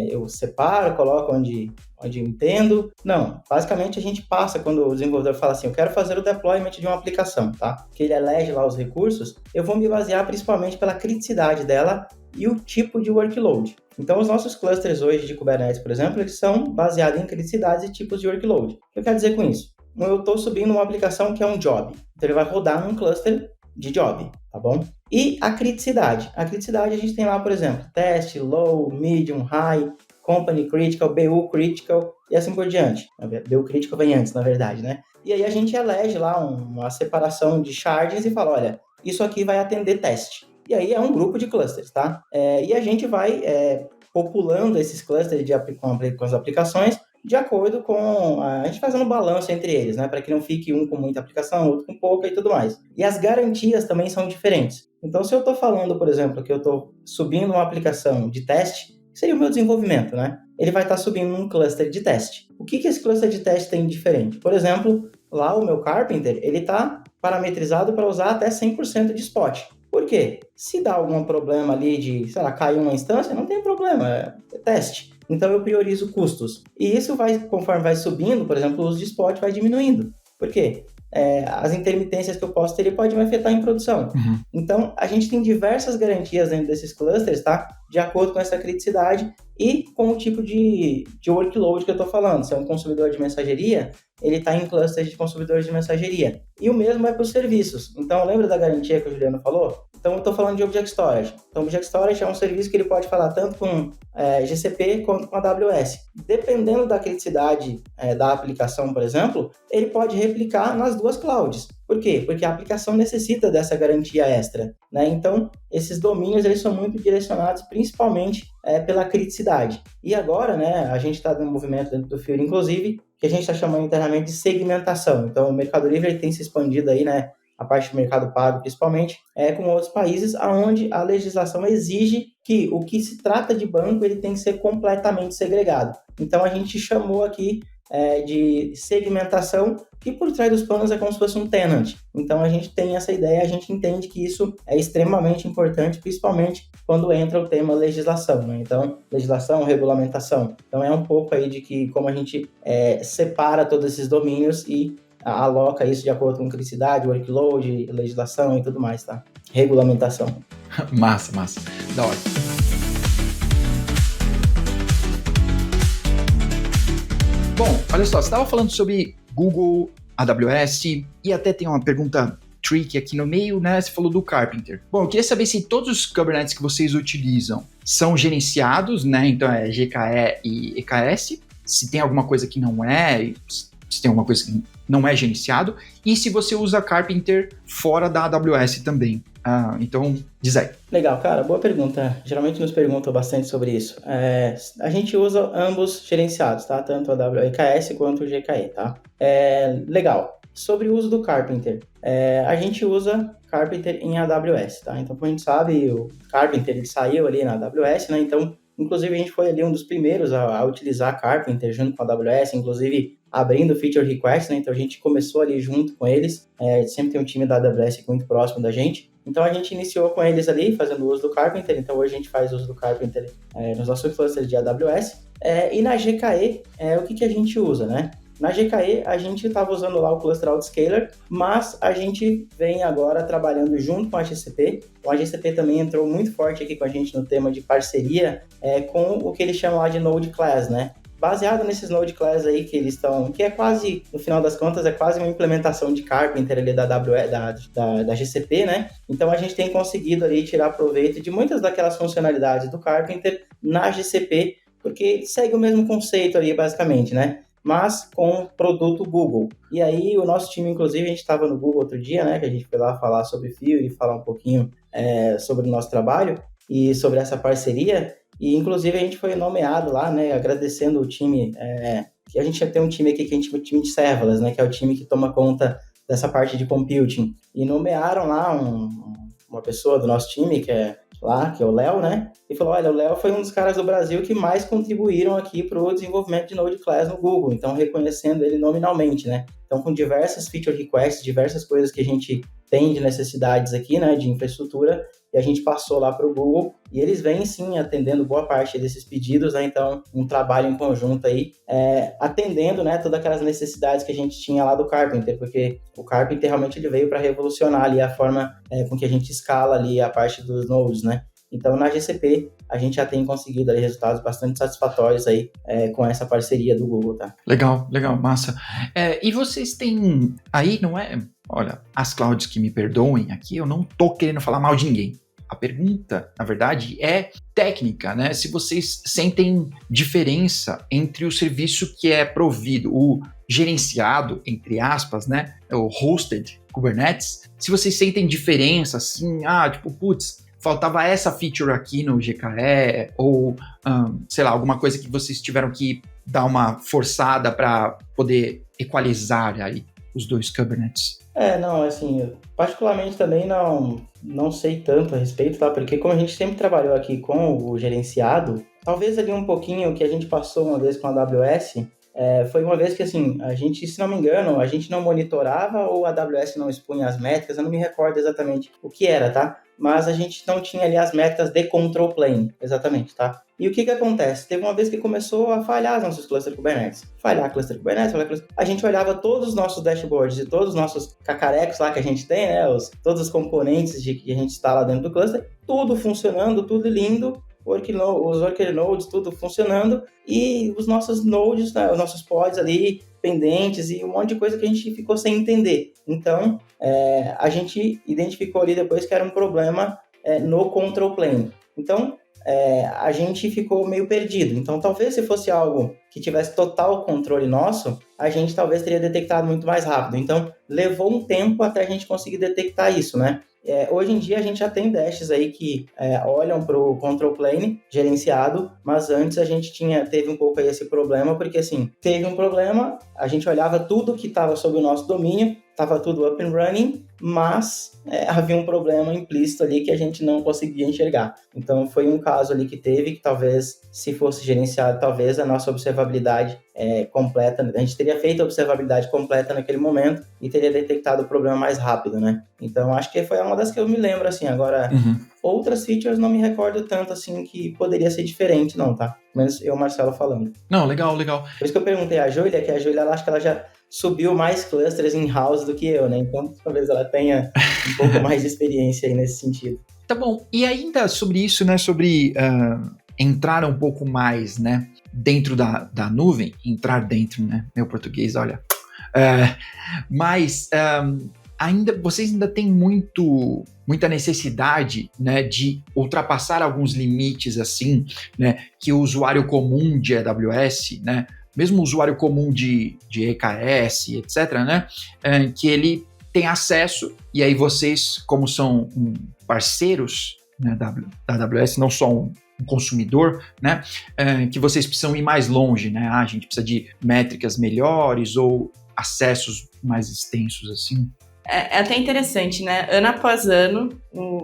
[SPEAKER 4] eu separo, coloco onde eu entendo. Não, basicamente a gente passa, quando o desenvolvedor fala assim, eu quero fazer o deployment de uma aplicação, tá? Que ele elege lá os recursos, eu vou me basear principalmente pela criticidade dela e o tipo de workload. Então, os nossos clusters hoje de Kubernetes, por exemplo, eles são baseados em criticidades e tipos de workload. O que eu quero dizer com isso? Eu estou subindo uma aplicação que é um job, então ele vai rodar num cluster de job, tá bom? E a criticidade. A criticidade a gente tem lá, por exemplo, test, low, medium, high, company critical, BU critical e assim por diante. BU critical vem antes, na verdade, né? E aí a gente elege lá uma separação de shardings e fala, olha, isso aqui vai atender teste. E aí é um grupo de clusters, tá? E a gente vai populando esses clusters com as aplicações de acordo com a gente fazendo um balanço entre eles, né? Para que não fique um com muita aplicação, outro com pouca e tudo mais. E as garantias também são diferentes. Então, se eu estou falando, por exemplo, que eu estou subindo uma aplicação de teste, que seria o meu desenvolvimento, né? Ele vai estar subindo um cluster de teste. O que esse cluster de teste tem de diferente? Por exemplo, lá o meu Carpenter, ele está parametrizado para usar até 100% de spot. Por quê? Se dá algum problema ali de, sei lá, cair uma instância, não tem problema, é teste. Então eu priorizo custos. E isso vai, conforme vai subindo, por exemplo, o uso de spot vai diminuindo. Por quê? As intermitências que eu posso ter podem me afetar em produção.
[SPEAKER 1] Uhum.
[SPEAKER 4] Então, a gente tem diversas garantias dentro desses clusters, tá? De acordo com essa criticidade e com o tipo de workload que eu estou falando. Se é um consumidor de mensageria, ele está em clusters de consumidores de mensageria. E o mesmo é para os serviços. Então, lembra da garantia que o Juliano falou? Então, eu estou falando de Object Storage. Então, Object Storage é um serviço que ele pode falar tanto com GCP quanto com AWS. Dependendo da criticidade da aplicação, por exemplo, ele pode replicar nas duas clouds. Por quê? Porque a aplicação necessita dessa garantia extra, né? Então, esses domínios eles são muito direcionados principalmente pela criticidade. E agora, né, a gente está num movimento dentro do Fury, inclusive, que a gente está chamando internamente de segmentação. Então, o Mercado Livre ele tem se expandido aí, né? A parte do mercado pago, principalmente, com outros países onde a legislação exige que o que se trata de banco ele tem que ser completamente segregado. Então, a gente chamou aqui de segmentação, e por trás dos panos é como se fosse um tenant. Então, a gente tem essa ideia, a gente entende que isso é extremamente importante, principalmente quando entra o tema legislação, né? Então, legislação, regulamentação. Então, é um pouco aí de que como a gente separa todos esses domínios e aloca isso de acordo com criticidade, workload, legislação e tudo mais, tá? Regulamentação.
[SPEAKER 1] Massa. Da hora. Bom, olha só, você estava falando sobre Google, AWS, e até tem uma pergunta tricky aqui no meio, né? Você falou do Carpenter. Bom, eu queria saber se todos os Kubernetes que vocês utilizam são gerenciados, né? Então é GKE e EKS. Se tem alguma coisa que não é, se tem alguma coisa que não é gerenciado, e se você usa Carpenter fora da AWS também. Então, diz aí.
[SPEAKER 4] Legal, cara, boa pergunta. Geralmente nos perguntam bastante sobre isso. A gente usa ambos gerenciados, tá? Tanto a EKS quanto o GKE, tá? Legal. Sobre o uso do Carpenter, a gente usa Carpenter em AWS, tá? Então, como a gente sabe, o Carpenter ele saiu ali na AWS, né? Então, inclusive, a gente foi ali um dos primeiros a utilizar Carpenter junto com a AWS, inclusive abrindo feature request, né? Então a gente começou ali junto com eles, sempre tem um time da AWS muito próximo da gente, então a gente iniciou com eles ali, fazendo uso do Carpenter, então hoje a gente faz uso do Carpenter nos nossos clusters de AWS, e na GKE, o que a gente usa, né? Na GKE, a gente estava usando lá o Cluster Autoscaler, mas a gente vem agora trabalhando junto com a GCP. O GCP também entrou muito forte aqui com a gente no tema de parceria com o que eles chamam lá de Node Class, né? Baseado nesses Node Class aí que eles estão, que é quase, no final das contas, é quase uma implementação de Carpenter ali da GCP, né? Então a gente tem conseguido ali tirar proveito de muitas daquelas funcionalidades do Carpenter na GCP, porque segue o mesmo conceito ali, basicamente, né? Mas com produto Google. E aí o nosso time, inclusive, a gente estava no Google outro dia, né? Que a gente foi lá falar sobre Fury, falar um pouquinho sobre o nosso trabalho e sobre essa parceria. E, inclusive, a gente foi nomeado lá, né, agradecendo o time, que a gente já tem um time aqui que a gente chama de time de serverless, né, que é o time que toma conta dessa parte de computing. E nomearam lá uma pessoa do nosso time, que é o Léo, né, e falou, olha, o Léo foi um dos caras do Brasil que mais contribuíram aqui para o desenvolvimento de Node Class no Google, então reconhecendo ele nominalmente, né. Então, com diversas feature requests, diversas coisas que a gente tem de necessidades aqui, né, de infraestrutura, e a gente passou lá para o Google, e eles vêm sim atendendo boa parte desses pedidos, né? Então um trabalho em conjunto aí, atendendo, né, todas aquelas necessidades que a gente tinha lá do Carpenter, porque o Carpenter realmente ele veio para revolucionar ali a forma com que a gente escala ali a parte dos nodes, né? Então na GCP a gente já tem conseguido ali resultados bastante satisfatórios aí com essa parceria do Google, tá?
[SPEAKER 1] Legal, massa. E vocês têm aí, não é? Olha, as clouds que me perdoem aqui, eu não tô querendo falar mal de ninguém. A pergunta, na verdade, é técnica, né? Se vocês sentem diferença entre o serviço que é provido, o gerenciado, entre aspas, né? O hosted Kubernetes, se vocês sentem diferença, assim, putz, faltava essa feature aqui no GKE, ou, sei lá, alguma coisa que vocês tiveram que dar uma forçada para poder equalizar aí os dois Kubernetes.
[SPEAKER 4] Não, assim, eu particularmente também não sei tanto a respeito, tá? Porque como a gente sempre trabalhou aqui com o gerenciado, talvez ali um pouquinho que a gente passou uma vez com a AWS, foi uma vez que, assim, a gente, se não me engano, a gente não monitorava ou a AWS não expunha as métricas, eu não me recordo exatamente o que era, tá? Mas a gente não tinha ali as métricas de control plane, exatamente, tá? E o que acontece? Teve uma vez que começou a falhar os nossos cluster Kubernetes. Falhar cluster Kubernetes, a gente olhava todos os nossos dashboards e todos os nossos cacarecos lá que a gente tem, né? Todos os componentes que a gente instala dentro do cluster, tudo funcionando, tudo lindo, os worker nodes, tudo funcionando, e os nossos nodes, né, os nossos pods ali, pendentes e um monte de coisa que a gente ficou sem entender. Então, a gente identificou ali depois que era um problema no control plane. Então, a gente ficou meio perdido. Então, talvez se fosse algo que tivesse total controle nosso, a gente talvez teria detectado muito mais rápido. Então, levou um tempo até a gente conseguir detectar isso, né? Hoje em dia a gente já tem dashes aí que olham para o control plane gerenciado, mas antes a gente teve um pouco aí esse problema, porque assim, teve um problema, a gente olhava tudo que estava sob o nosso domínio, estava tudo up and running, mas havia um problema implícito ali que a gente não conseguia enxergar. Então foi um caso ali que talvez, se fosse gerenciado, talvez a nossa observabilidade completa, a gente teria feito a observabilidade completa naquele momento e teria detectado o problema mais rápido, né? Então acho que foi uma das que eu me lembro, assim, agora outras features não me recordo tanto, assim, que poderia ser diferente, não, tá? Mas eu, Marcelo, falando.
[SPEAKER 1] Não, legal.
[SPEAKER 4] Por isso que eu perguntei à Júlia, que a Júlia, ela acho que ela já subiu mais clusters in-house do que eu, né? Então, talvez ela tenha um pouco mais de experiência aí nesse sentido.
[SPEAKER 1] Tá bom. E ainda sobre isso, né? Sobre entrar um pouco mais, né? Dentro da nuvem. Entrar dentro, né? Meu português, olha. Mas vocês ainda têm muita necessidade, né? De ultrapassar alguns limites, assim, né? Que o usuário comum de AWS, né? Mesmo o usuário comum de EKS, etc., né, que ele tem acesso, e aí vocês, como são parceiros, né, da AWS, não só um consumidor, né, que vocês precisam ir mais longe, né, a gente precisa de métricas melhores ou acessos mais extensos, assim.
[SPEAKER 2] É até interessante, né? Ano após ano,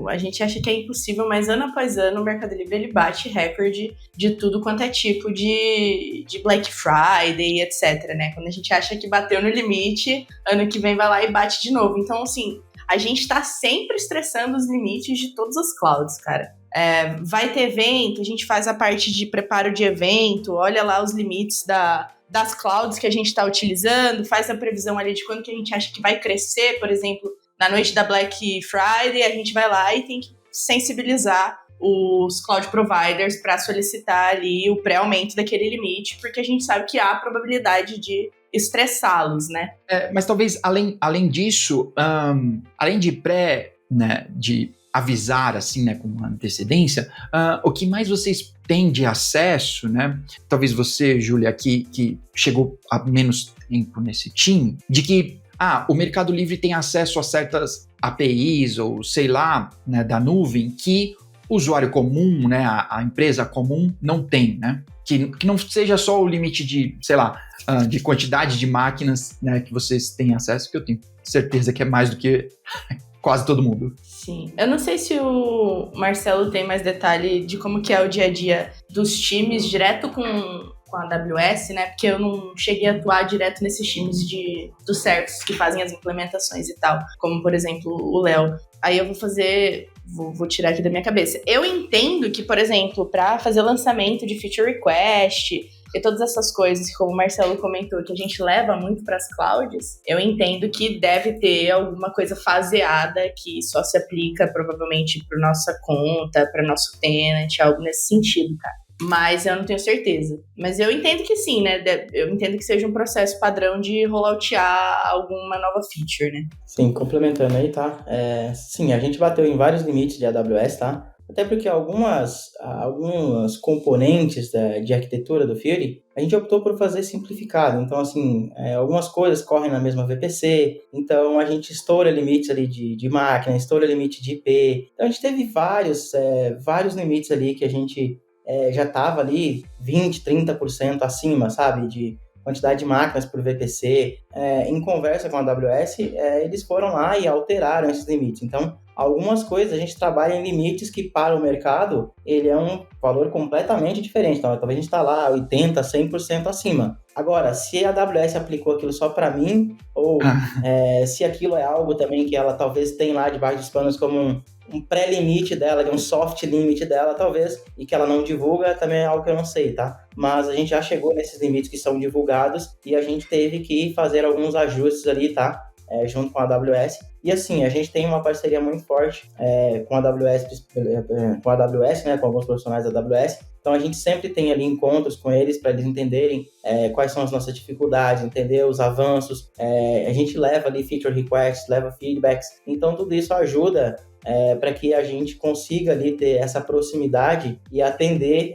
[SPEAKER 2] a gente acha que é impossível, mas ano após ano o Mercado Livre ele bate recorde de tudo quanto é tipo de Black Friday, etc, né? Quando a gente acha que bateu no limite, ano que vem vai lá e bate de novo. Então, assim, a gente tá sempre estressando os limites de todas as clouds, cara. Vai ter evento, a gente faz a parte de preparo de evento, olha lá os limites das clouds que a gente está utilizando, faz a previsão ali de quando que a gente acha que vai crescer, por exemplo, na noite da Black Friday, a gente vai lá e tem que sensibilizar os cloud providers para solicitar ali o pré-aumento daquele limite, porque a gente sabe que há a probabilidade de estressá-los, né?
[SPEAKER 1] Mas talvez, além disso, além de né, de avisar, assim, né, com antecedência, o que mais vocês têm de acesso, né? Talvez você, Júlia, que chegou há menos tempo nesse time, de que o Mercado Livre tem acesso a certas APIs ou, sei lá, né, da nuvem que o usuário comum, né, a empresa comum não tem, né? Que não seja só o limite de, sei lá, de quantidade de máquinas, né, que vocês têm acesso, que eu tenho certeza que é mais do que quase todo mundo.
[SPEAKER 2] Sim. Eu não sei se o Marcelo tem mais detalhe de como que é o dia a dia dos times direto com a AWS, né? Porque eu não cheguei a atuar direto nesses times dos serviços que fazem as implementações e tal. Como, por exemplo, o Léo. Aí eu vou tirar aqui da minha cabeça. Eu entendo que, por exemplo, para fazer lançamento de feature request e todas essas coisas, como o Marcelo comentou, que a gente leva muito para as clouds, eu entendo que deve ter alguma coisa faseada que só se aplica provavelmente para nossa conta, para nosso tenant, algo nesse sentido, cara. Mas eu não tenho certeza. Mas eu entendo que sim, né? Eu entendo que seja um processo padrão de rolloutear alguma nova feature, né?
[SPEAKER 4] Sim, complementando aí, tá? Sim, a gente bateu em vários limites de AWS, tá? Até porque algumas componentes de arquitetura do Fury, a gente optou por fazer simplificado. Então, assim, algumas coisas correm na mesma VPC, então a gente estoura limites ali de máquina, estoura limite de IP. Então, a gente teve vários limites ali que a gente já estava ali 20%, 30% acima, sabe, de quantidade de máquinas por VPC. Em conversa com a AWS, eles foram lá e alteraram esses limites. Então, algumas coisas a gente trabalha em limites que para o mercado, ele é um valor completamente diferente. Então, talvez a gente está lá 80%, 100% acima. Agora, se a AWS aplicou aquilo só para mim, ou se aquilo é algo também que ela talvez tem lá debaixo dos panos como um pré-limite dela, um soft limit dela, talvez, e que ela não divulga, também é algo que eu não sei, tá? Mas a gente já chegou nesses limites que são divulgados e a gente teve que fazer alguns ajustes ali, tá? Junto com a AWS. E assim, a gente tem uma parceria muito forte com a AWS, né, com alguns profissionais da AWS. Então a gente sempre tem ali encontros com eles para eles entenderem quais são as nossas dificuldades, entender os avanços. A gente leva ali feature requests, leva feedbacks. Então tudo isso ajuda para que a gente consiga ali ter essa proximidade e atender,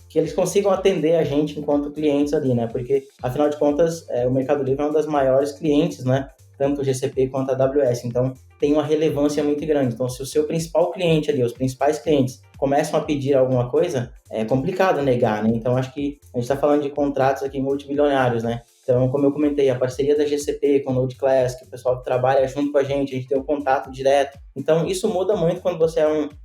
[SPEAKER 4] que eles consigam atender a gente enquanto clientes ali, né? Porque, afinal de contas, o Mercado Livre é uma das maiores clientes, né? Tanto o GCP quanto a AWS. Então, tem uma relevância muito grande. Então, se o seu principal cliente ali, os principais clientes, começam a pedir alguma coisa, é complicado negar, né? Então, acho que a gente está falando de contratos aqui multimilionários, né? Então, como eu comentei, a parceria da GCP com o Node Class, que o pessoal trabalha junto com a gente tem um contato direto. Então, isso muda muito quando você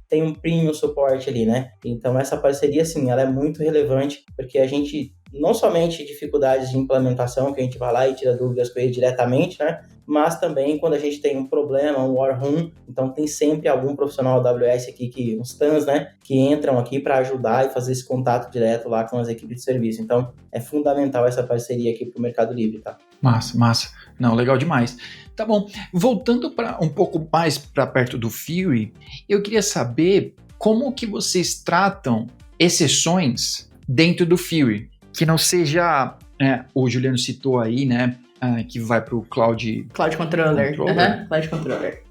[SPEAKER 4] tem um premium suporte ali, né? Então, essa parceria, sim, ela é muito relevante, porque a gente, não somente dificuldades de implementação, que a gente vai lá e tira dúvidas com ele diretamente, né? Mas também quando a gente tem um problema, um war room, então tem sempre algum profissional da AWS aqui, uns TANs, né, que entram aqui para ajudar e fazer esse contato direto lá com as equipes de serviço. Então, é fundamental essa parceria aqui para o Mercado Livre, tá?
[SPEAKER 1] Massa. Não, legal demais. Tá bom, voltando para um pouco mais para perto do Fury, eu queria saber como que vocês tratam exceções dentro do Fury, que não seja, o Juliano citou aí, né, que vai para o Cloud
[SPEAKER 2] Controller.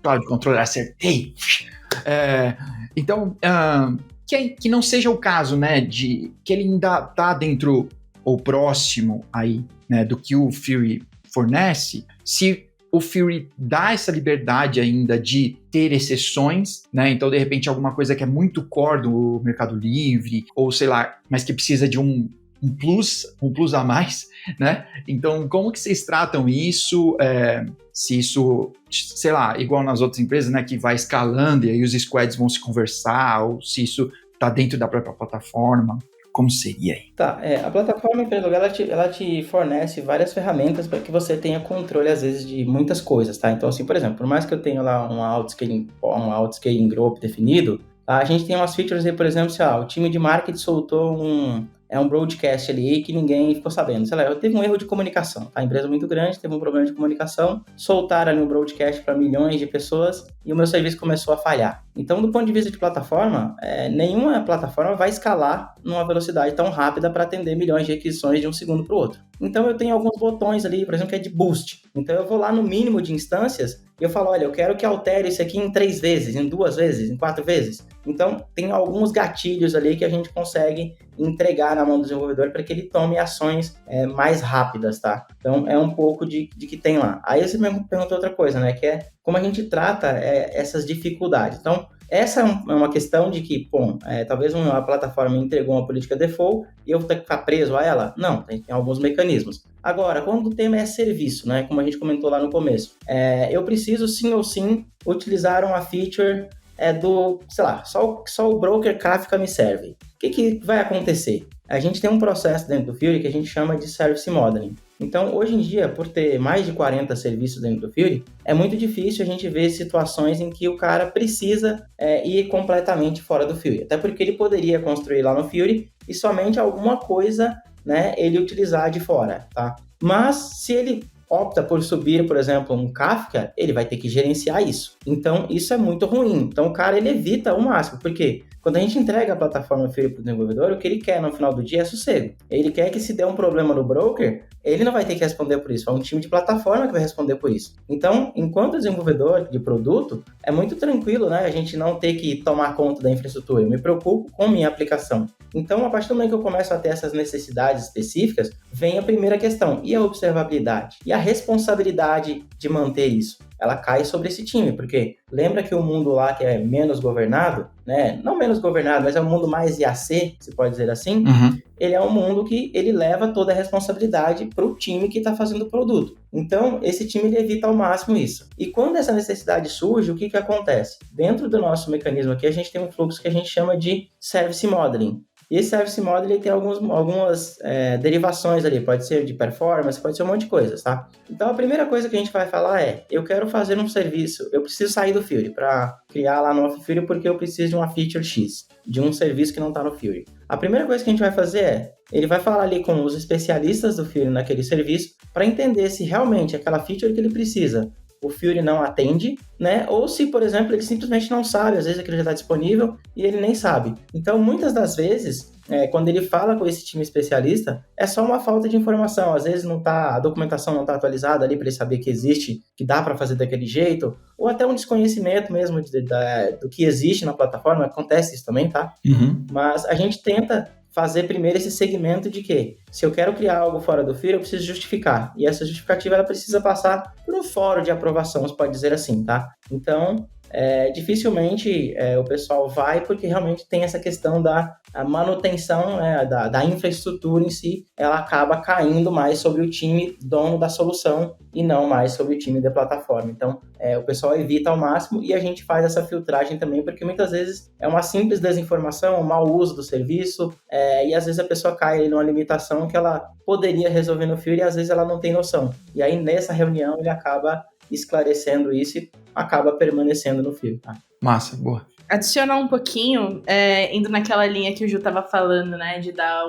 [SPEAKER 1] Cloud Controller, acertei. Então, que não seja o caso, né, de que ele ainda está dentro ou próximo aí, né, do que o Fury fornece, se o Fury dá essa liberdade ainda de ter exceções, né? Então, de repente, alguma coisa que é muito core do Mercado Livre, ou sei lá, mas que precisa de um plus a mais, né? Então, como que vocês tratam isso? Se isso, sei lá, igual nas outras empresas, né, que vai escalando e aí os squads vão se conversar, ou se isso está dentro da própria plataforma, como seria aí?
[SPEAKER 4] Tá, a plataforma, em primeiro lugar, ela te fornece várias ferramentas para que você tenha controle, às vezes, de muitas coisas, tá? Então, assim, por exemplo, por mais que eu tenha lá um outscaling group definido, A gente tem umas features aí, por exemplo, sei lá, o time de marketing soltou um broadcast ali que ninguém ficou sabendo. Sei lá, teve um erro de comunicação. A empresa é muito grande, teve um problema de comunicação, soltaram ali um broadcast para milhões de pessoas e o meu serviço começou a falhar. Então, do ponto de vista de plataforma, nenhuma plataforma vai escalar numa velocidade tão rápida para atender milhões de requisições de um segundo para o outro. Então, eu tenho alguns botões ali, por exemplo, que é de boost. Então, eu vou lá no mínimo de instâncias e eu falo, olha, eu quero que altere isso aqui em 3 vezes, em 2 vezes, em 4 vezes. Então, tem alguns gatilhos ali que a gente consegue entregar na mão do desenvolvedor para que ele tome ações mais rápidas, tá? Então, é um pouco de que tem lá. Aí você me perguntou outra coisa, né? Que é como a gente trata essas dificuldades. Então, essa é uma questão de que, talvez uma plataforma entregou uma política default e eu vou ter que ficar preso a ela? Não, tem alguns mecanismos. Agora, quando o tema é serviço, né? Como a gente comentou lá no começo, eu preciso sim ou sim utilizar uma feature sei lá, só o broker Kafka me serve. O que vai acontecer? A gente tem um processo dentro do Fury que a gente chama de Service Modeling. Então, hoje em dia, por ter mais de 40 serviços dentro do Fury, é muito difícil a gente ver situações em que o cara precisa ir completamente fora do Fury. Até porque ele poderia construir lá no Fury e somente alguma coisa, né, ele utilizar de fora, tá? Mas, se ele opta por subir, por exemplo, um Kafka, ele vai ter que gerenciar isso. Então, isso é muito ruim. Então, o cara, ele evita o máximo. Por quê? Quando a gente entrega a plataforma Fury para o desenvolvedor, o que ele quer no final do dia é sossego. Ele quer que se der um problema no broker, ele não vai ter que responder por isso, é um time de plataforma que vai responder por isso. Então, enquanto desenvolvedor de produto, é muito tranquilo, né, a gente não ter que tomar conta da infraestrutura. Eu me preocupo com minha aplicação. Então, a partir do momento que eu começo a ter essas necessidades específicas, vem a primeira questão, e a observabilidade? E a responsabilidade de manter isso? Ela cai sobre esse time, porque lembra que o mundo lá que é menos governado, né? Não menos governado, mas é um mundo mais IAC, se pode dizer assim, ele é um mundo que ele leva toda a responsabilidade para o time que está fazendo o produto. Então, esse time ele evita ao máximo isso. E quando essa necessidade surge, o que acontece? Dentro do nosso mecanismo aqui, a gente tem um fluxo que a gente chama de Service Modeling. E esse Service Model ele tem algumas derivações ali, pode ser de performance, pode ser um monte de coisas, tá? Então, a primeira coisa que a gente vai falar eu quero fazer um serviço, eu preciso sair do Fury para criar lá no Fury porque eu preciso de uma feature X, de um serviço que não está no Fury. A primeira coisa que a gente vai fazer ele vai falar ali com os especialistas do Fury naquele serviço para entender se realmente aquela feature que ele precisa o Fury não atende, né? Ou se, por exemplo, ele simplesmente não sabe, às vezes aquilo já está disponível e ele nem sabe. Então, muitas das vezes, quando ele fala com esse time especialista, é só uma falta de informação. Às vezes a documentação não está atualizada ali para ele saber que existe, que dá para fazer daquele jeito, ou até um desconhecimento mesmo do que existe na plataforma. Acontece isso também, tá? Mas a gente tenta fazer primeiro esse segmento de que se eu quero criar algo fora do Fury, eu preciso justificar. E essa justificativa ela precisa passar por um fórum de aprovação, se pode dizer assim, tá? Então, dificilmente o pessoal vai porque realmente tem essa questão da manutenção da infraestrutura em si, ela acaba caindo mais sobre o time dono da solução e não mais sobre o time da plataforma. Então, o pessoal evita ao máximo e a gente faz essa filtragem também, porque muitas vezes é uma simples desinformação, um mau uso do serviço, e às vezes a pessoa cai ali numa limitação que ela poderia resolver no Fury e às vezes ela não tem noção. E aí, nessa reunião, ele acaba esclarecendo isso e acaba permanecendo no Fury. Tá?
[SPEAKER 1] Massa, boa.
[SPEAKER 2] Adicionar um pouquinho, indo naquela linha que o Ju estava falando, né, de dar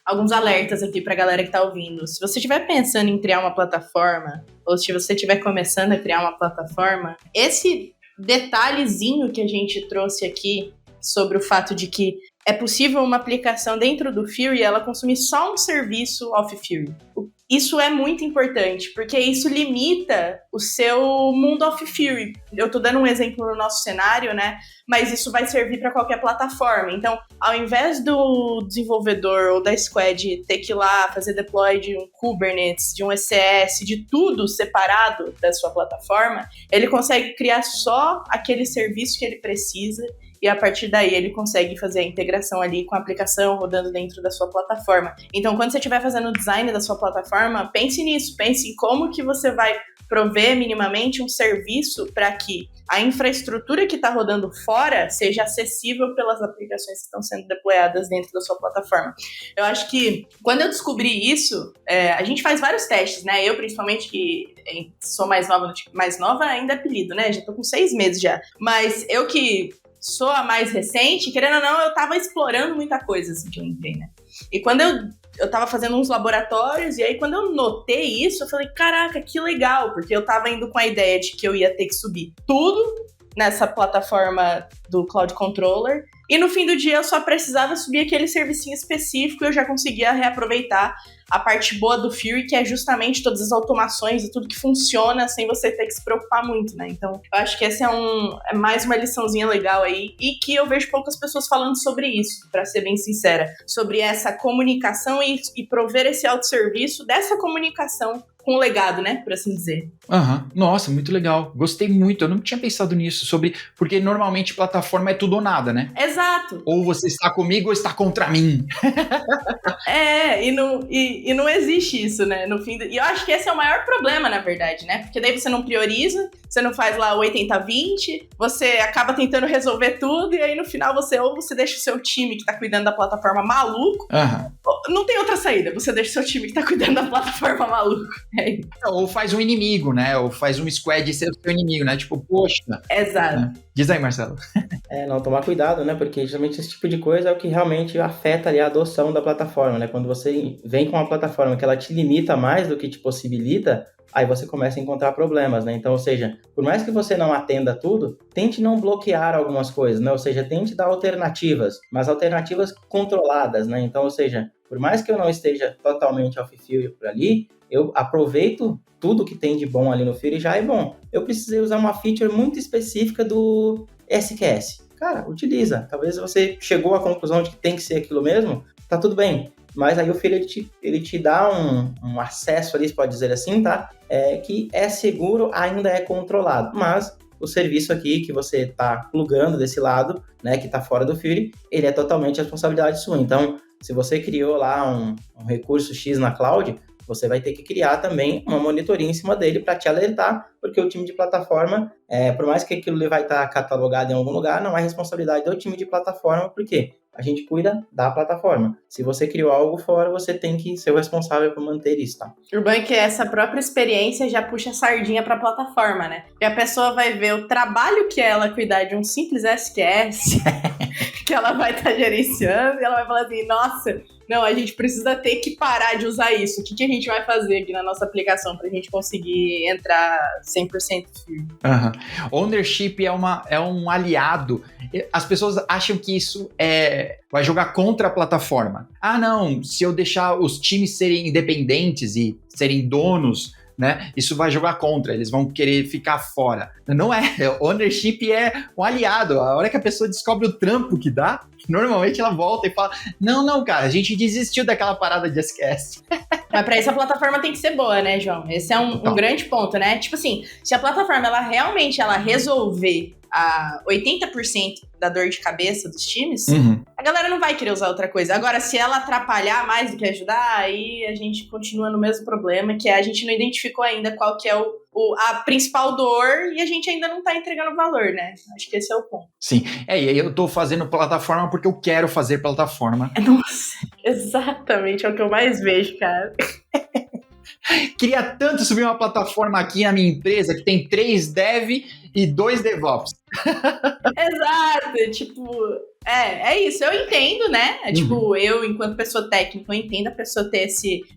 [SPEAKER 2] alguns alertas aqui pra galera que tá ouvindo. Se você estiver pensando em criar uma plataforma, ou se você estiver começando a criar uma plataforma, esse detalhezinho que a gente trouxe aqui sobre o fato de que é possível uma aplicação dentro do Fury, ela consumir só um serviço off-Fury. Isso é muito importante, porque isso limita o seu mundo off-Fury. Eu tô dando um exemplo no nosso cenário, né? Mas isso vai servir para qualquer plataforma. Então, ao invés do desenvolvedor ou da squad ter que ir lá fazer deploy de um Kubernetes, de um ECS, de tudo separado da sua plataforma, ele consegue criar só aquele serviço que ele precisa e a partir daí ele consegue fazer a integração ali com a aplicação rodando dentro da sua plataforma. Então, quando você estiver fazendo o design da sua plataforma, pense nisso, pense em como que você vai prover minimamente um serviço para que a infraestrutura que está rodando fora seja acessível pelas aplicações que estão sendo deployadas dentro da sua plataforma. Eu acho que, quando eu descobri isso, a gente faz vários testes, né? Eu, principalmente, que sou mais nova ainda é apelido, né? Já tô com 6 meses já. Mas eu que sou a mais recente, querendo ou não, eu tava explorando muita coisa, assim, que eu entrei, né? E quando eu tava fazendo uns laboratórios, e aí quando eu notei isso, eu falei, caraca, que legal, porque eu tava indo com a ideia de que eu ia ter que subir tudo nessa plataforma do Cloud Controller, e no fim do dia eu só precisava subir aquele servicinho específico e eu já conseguia reaproveitar a parte boa do Fury, que é justamente todas as automações e tudo que funciona sem você ter que se preocupar muito, né? Então, eu acho que essa é mais uma liçãozinha legal aí, e que eu vejo poucas pessoas falando sobre isso, pra ser bem sincera, sobre essa comunicação e prover esse autosserviço dessa comunicação com o legado, né, por assim dizer.
[SPEAKER 1] Nossa, muito legal. Gostei muito. Eu não tinha pensado nisso, porque normalmente plataforma é tudo ou nada, né?
[SPEAKER 2] Exato.
[SPEAKER 1] Ou você está comigo ou está contra mim.
[SPEAKER 2] E não existe isso, né? E eu acho que esse é o maior problema, na verdade, né? Porque daí você não prioriza, você não faz lá o 80-20, você acaba tentando resolver tudo, e aí no final você deixa o seu time que tá cuidando da plataforma maluco. Não tem outra saída, você deixa o seu time que tá cuidando da plataforma maluco.
[SPEAKER 1] Ou faz um inimigo, né? Ou faz um squad ser o seu inimigo, né? Tipo, poxa.
[SPEAKER 2] Exato.
[SPEAKER 1] Né? Diz aí, Marcelo.
[SPEAKER 4] Não, tomar cuidado, né? Porque geralmente esse tipo de coisa é o que realmente afeta ali a adoção da plataforma, né? Quando você vem com uma plataforma que ela te limita mais do que te possibilita, aí você começa a encontrar problemas, né? Então, ou seja, por mais que você não atenda tudo, tente não bloquear algumas coisas, né? Ou seja, tente dar alternativas, mas alternativas controladas, né? Então, ou seja, por mais que eu não esteja totalmente off-Fury por ali, eu aproveito tudo que tem de bom ali no Fury, já é bom. Eu precisei usar uma feature muito específica do SQS. Cara, utiliza. Talvez você chegou à conclusão de que tem que ser aquilo mesmo, tá tudo bem. Mas aí o Fury, ele te dá um acesso ali, se pode dizer assim, tá? Que é seguro, ainda é controlado. Mas o serviço aqui que você tá plugando desse lado, né, que tá fora do Fury, ele é totalmente responsabilidade sua. Então, se você criou lá um recurso X na cloud, você vai ter que criar também uma monitoria em cima dele para te alertar, porque o time de plataforma, por mais que aquilo vai estar catalogado em algum lugar, não é responsabilidade do time de plataforma, porque a gente cuida da plataforma. Se você criou algo fora, você tem que ser o responsável por manter isso, tá?
[SPEAKER 2] O bom é que essa própria experiência já puxa a sardinha para a plataforma, né? E a pessoa vai ver o trabalho que é ela cuidar de um simples SQS, que ela vai estar gerenciando, e ela vai falar assim, nossa, não, a gente precisa ter que parar de usar isso. O que a gente vai fazer aqui na nossa aplicação para a gente conseguir entrar 100% firme?
[SPEAKER 1] Ownership é um aliado. As pessoas acham que isso vai jogar contra a plataforma. Não, se eu deixar os times serem independentes e serem donos, né, isso vai jogar contra, eles vão querer ficar fora. Não é, ownership é um aliado. A hora que a pessoa descobre o trampo que dá, normalmente ela volta e fala, não, cara, a gente desistiu daquela parada de SQS.
[SPEAKER 2] Mas pra isso a plataforma tem que ser boa, né, João? Esse é um grande ponto, né? Tipo assim, se a plataforma ela realmente resolver a 80% da dor de cabeça dos times, a galera não vai querer usar outra coisa. Agora, se ela atrapalhar mais do que ajudar, aí a gente continua no mesmo problema, que a gente não identificou ainda qual que é a principal dor e a gente ainda não tá entregando valor, né? Acho que esse é o ponto.
[SPEAKER 1] Sim, e aí eu tô fazendo plataforma porque eu quero fazer plataforma.
[SPEAKER 2] Nossa, exatamente, é o que eu mais vejo, cara.
[SPEAKER 1] Queria tanto subir uma plataforma aqui na minha empresa que tem 3 dev e 2 DevOps.
[SPEAKER 2] Exato, tipo, é isso, eu entendo, né? Tipo, eu, enquanto pessoa técnica, eu entendo a pessoa ter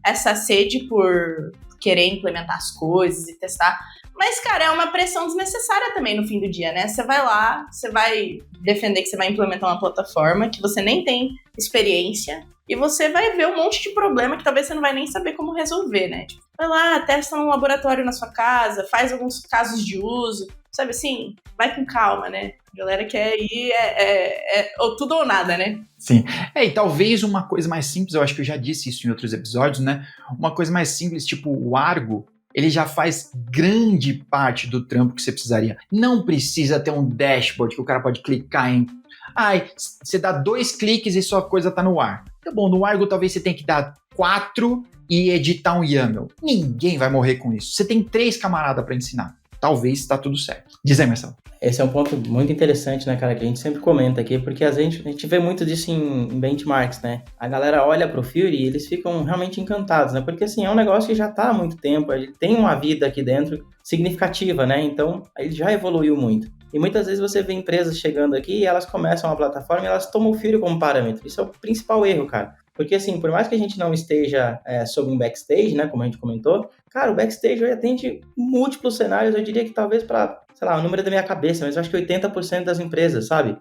[SPEAKER 2] essa sede por querer implementar as coisas e testar. Mas, cara, é uma pressão desnecessária também no fim do dia, né? Você vai lá, você vai defender que você vai implementar uma plataforma que você nem tem experiência e você vai ver um monte de problema que talvez você não vai nem saber como resolver, né? Tipo, vai lá, testa num laboratório na sua casa, faz alguns casos de uso, sabe assim? Vai com calma, né? A galera quer ir, ou tudo ou nada, né?
[SPEAKER 1] Sim. E talvez uma coisa mais simples, eu acho que eu já disse isso em outros episódios, né? Uma coisa mais simples, tipo o Argo, ele já faz grande parte do trampo que você precisaria. Não precisa ter um dashboard que o cara pode clicar em... você dá 2 cliques e sua coisa tá no ar. Tá bom, no Argo talvez você tenha que dar 4 e editar um YAML. Ninguém vai morrer com isso. Você tem 3 camaradas para ensinar. Talvez tá tudo certo. Diz aí, Marcelo.
[SPEAKER 4] Esse é um ponto muito interessante, né, cara, que a gente sempre comenta aqui, porque às vezes a gente vê muito disso em benchmarks, né? A galera olha pro Fury e eles ficam realmente encantados, né? Porque, assim, é um negócio que já tá há muito tempo, ele tem uma vida aqui dentro significativa, né? Então, ele já evoluiu muito. E muitas vezes você vê empresas chegando aqui e elas começam a plataforma e elas tomam o Fury como parâmetro. Isso é o principal erro, cara. Porque, assim, por mais que a gente não esteja sob um backstage, né, como a gente comentou, cara, o backstage hoje atende múltiplos cenários, eu diria que talvez para, sei lá, o número da minha cabeça, mas eu acho que 80% das empresas, sabe?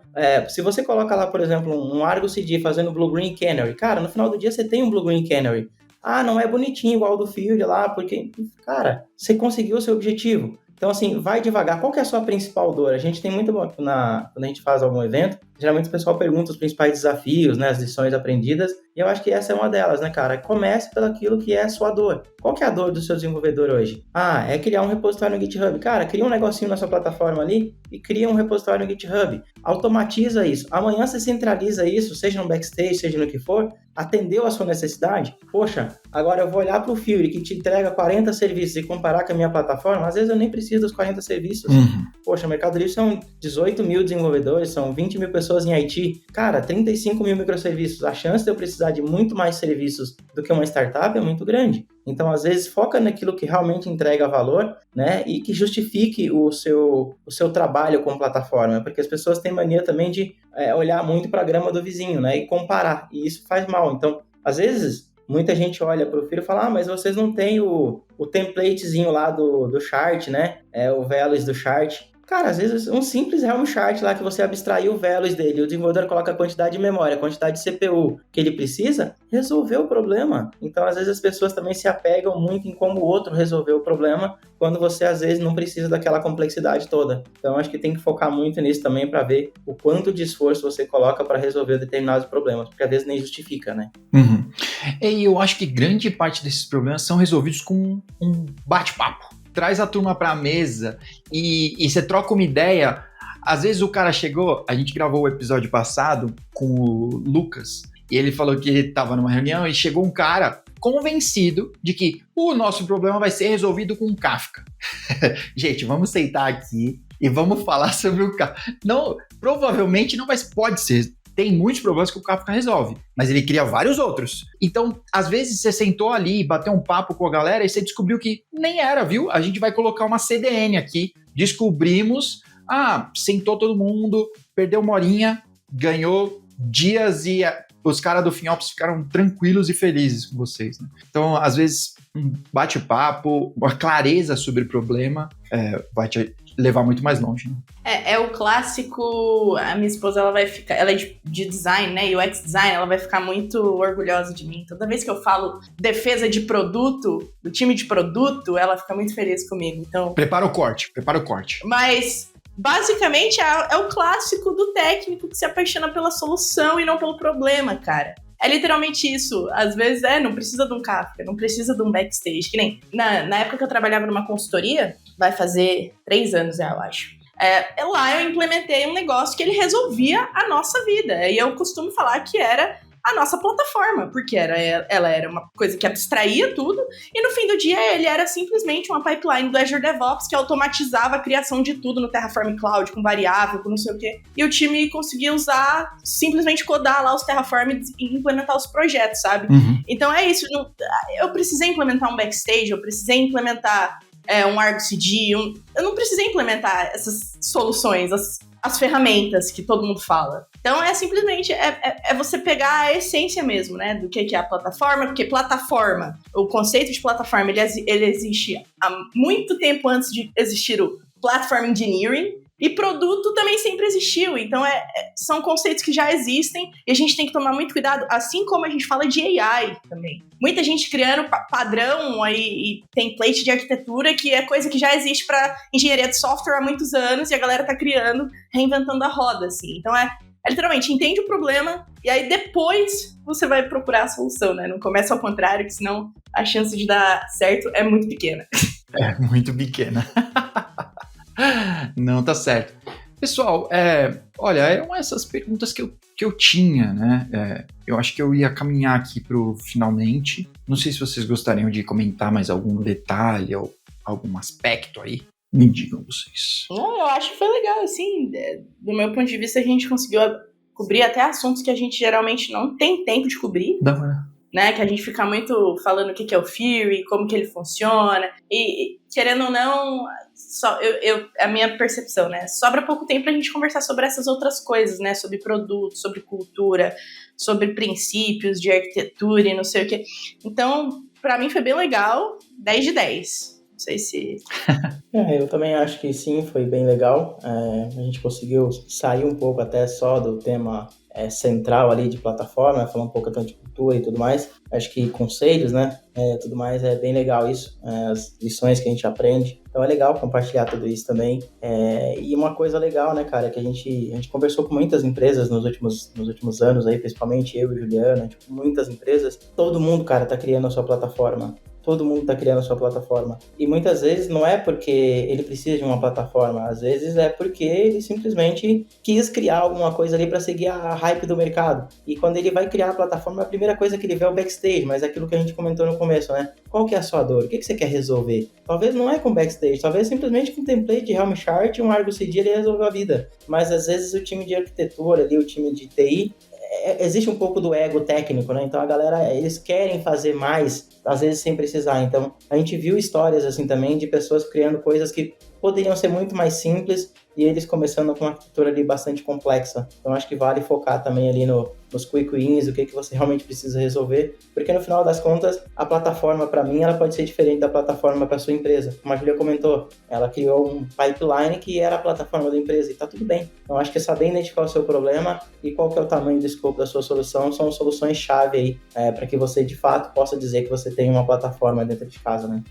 [SPEAKER 4] Se você coloca lá, por exemplo, um Argo CD fazendo Blue Green Canary, cara, no final do dia você tem um Blue Green Canary. Ah, não é bonitinho igual o do Field lá, porque, cara, você conseguiu o seu objetivo. Então, assim, vai devagar. Qual que é a sua principal dor? A gente tem muito, quando a gente faz algum evento, geralmente o pessoal pergunta os principais desafios, né, as lições aprendidas, e eu acho que essa é uma delas, né, cara? Comece pelo aquilo que é a sua dor. Qual que é a dor do seu desenvolvedor hoje? Ah, é criar um repositório no GitHub. Cara, cria um negocinho na sua plataforma ali e cria um repositório no GitHub. Automatiza isso. Amanhã você centraliza isso, seja no backstage, seja no que for, atendeu a sua necessidade? Poxa, agora eu vou olhar para o Fury que te entrega 40 serviços e comparar com a minha plataforma, às vezes eu nem preciso dos 40 serviços. Poxa, o Mercado Livre são 18 mil desenvolvedores, são 20 mil pessoas em IT. Cara, 35 mil microserviços. A chance de eu precisar de muito mais serviços do que uma startup é muito grande. Então, às vezes, foca naquilo que realmente entrega valor, né? E que justifique o seu trabalho com plataforma. Porque as pessoas têm mania também de olhar muito para a grama do vizinho, né? E comparar. E isso faz mal. Então, às vezes, muita gente olha para o Fury e fala, mas vocês não têm o templatezinho lá do chart, né? O Velos do chart. Cara, às vezes um simples Helm chart lá que você abstraiu o Velos dele, o desenvolvedor coloca a quantidade de memória, a quantidade de CPU que ele precisa, resolveu o problema. Então, às vezes as pessoas também se apegam muito em como o outro resolveu o problema, quando você às vezes não precisa daquela complexidade toda. Então, acho que tem que focar muito nisso também para ver o quanto de esforço você coloca para resolver determinados problemas, porque às vezes nem justifica, né?
[SPEAKER 1] E eu acho que grande parte desses problemas são resolvidos com um bate-papo. Traz a turma pra mesa e você troca uma ideia. Às vezes o cara chegou, a gente gravou o episódio passado com o Lucas, e ele falou que estava numa reunião e chegou um cara convencido de que o nosso problema vai ser resolvido com Kafka. Gente, vamos sentar aqui e vamos falar sobre o Kafka. Não, provavelmente não, mas pode ser. Tem muitos problemas que o Kafka resolve, mas ele cria vários outros. Então, às vezes você sentou ali, bateu um papo com a galera e você descobriu que nem era, viu? A gente vai colocar uma CDN aqui. Descobrimos, sentou todo mundo, perdeu uma horinha, ganhou dias e os caras do FinOps ficaram tranquilos e felizes com vocês, né? Então, às vezes, um bate-papo, uma clareza sobre o problema vai te levar muito mais longe, né?
[SPEAKER 2] É o clássico, a minha esposa, ela é de design, né, UX design, ela vai ficar muito orgulhosa de mim. Toda vez que eu falo defesa de produto, do time de produto, ela fica muito feliz comigo. Então,
[SPEAKER 1] Prepara o corte.
[SPEAKER 2] Mas, basicamente, é o clássico do técnico que se apaixona pela solução e não pelo problema, cara. É literalmente isso. Às vezes, não precisa de um Kafka, não precisa de um backstage. Que nem na época que eu trabalhava numa consultoria, vai fazer 3 anos, eu acho. Lá eu implementei um negócio que ele resolvia a nossa vida. E eu costumo falar que era a nossa plataforma, porque ela era uma coisa que abstraía tudo, e no fim do dia ele era simplesmente uma pipeline do Azure DevOps que automatizava a criação de tudo no Terraform Cloud, com variável, com não sei o quê. E o time conseguia usar, simplesmente codar lá os Terraforms e implementar os projetos, sabe? Então é isso. Eu precisei implementar um backstage, eu precisei implementar um Argo CD, eu não precisei implementar essas soluções, as ferramentas que todo mundo fala. Então simplesmente você pegar a essência mesmo, né, do que é a plataforma, porque plataforma, o conceito de plataforma, ele existe há muito tempo antes de existir o Platform Engineering, e produto também sempre existiu, então são conceitos que já existem e a gente tem que tomar muito cuidado, assim como a gente fala de AI também. Muita gente criando padrão aí, e template de arquitetura, que é coisa que já existe para engenharia de software há muitos anos e a galera tá criando, reinventando a roda, assim. Então literalmente, entende o problema e aí depois você vai procurar a solução, né? Não começa ao contrário, que senão a chance de dar certo é muito pequena.
[SPEAKER 1] É muito pequena. Não, tá certo. Pessoal, olha, eram essas perguntas que eu tinha, né? Eu acho que eu ia caminhar aqui pro finalmente. Não sei se vocês gostariam de comentar mais algum detalhe ou algum aspecto aí. Me digam vocês.
[SPEAKER 2] Eu acho que foi legal, assim. Do meu ponto de vista, a gente conseguiu cobrir até assuntos que a gente geralmente não tem tempo de cobrir.
[SPEAKER 1] Dá uma...
[SPEAKER 2] né? Que a gente fica muito falando o que é o Fury, como que ele funciona, e querendo ou não, a minha percepção, né? Sobra pouco tempo pra gente conversar sobre essas outras coisas, né? Sobre produto, sobre cultura, sobre princípios de arquitetura e não sei o quê. Então, pra mim foi bem legal, 10 de 10. Não sei se...
[SPEAKER 4] Eu também acho que sim, foi bem legal. A gente conseguiu sair um pouco até só do tema central ali de plataforma, falar um pouco tanto de cultura e tudo mais. Acho que conselhos, né, tudo mais, é bem legal isso, as lições que a gente aprende. Então é legal compartilhar tudo isso também. E uma coisa legal, né, cara, que a gente conversou com muitas empresas nos últimos anos aí, principalmente eu e Juliana, tipo, muitas empresas. Todo mundo, cara, tá criando a sua plataforma. Todo mundo está criando a sua plataforma. E muitas vezes não é porque ele precisa de uma plataforma, às vezes é porque ele simplesmente quis criar alguma coisa ali para seguir a hype do mercado. E quando ele vai criar a plataforma, a primeira coisa que ele vê é o backstage, mas é aquilo que a gente comentou no começo, né? Qual que é a sua dor? O que você quer resolver? Talvez não é com backstage, talvez simplesmente com um template de Helm chart e um Argo CD ele resolveu a vida. Mas às vezes o time de arquitetura ali, o time de TI, existe um pouco do ego técnico, né? Então a galera, eles querem fazer mais, às vezes sem precisar. Então a gente viu histórias assim também de pessoas criando coisas que poderiam ser muito mais simples e eles começando com uma arquitetura ali bastante complexa. Então acho que vale focar também ali nos quick wins, o que você realmente precisa resolver, porque no final das contas a plataforma para mim ela pode ser diferente da plataforma para sua empresa. Como a Julia comentou, ela criou um pipeline que era a plataforma da empresa e tá tudo bem. Então acho que é saber identificar o seu problema e qual que é o tamanho do escopo da sua solução, são soluções-chave aí, para que você de fato possa dizer que você tem uma plataforma dentro de casa, né?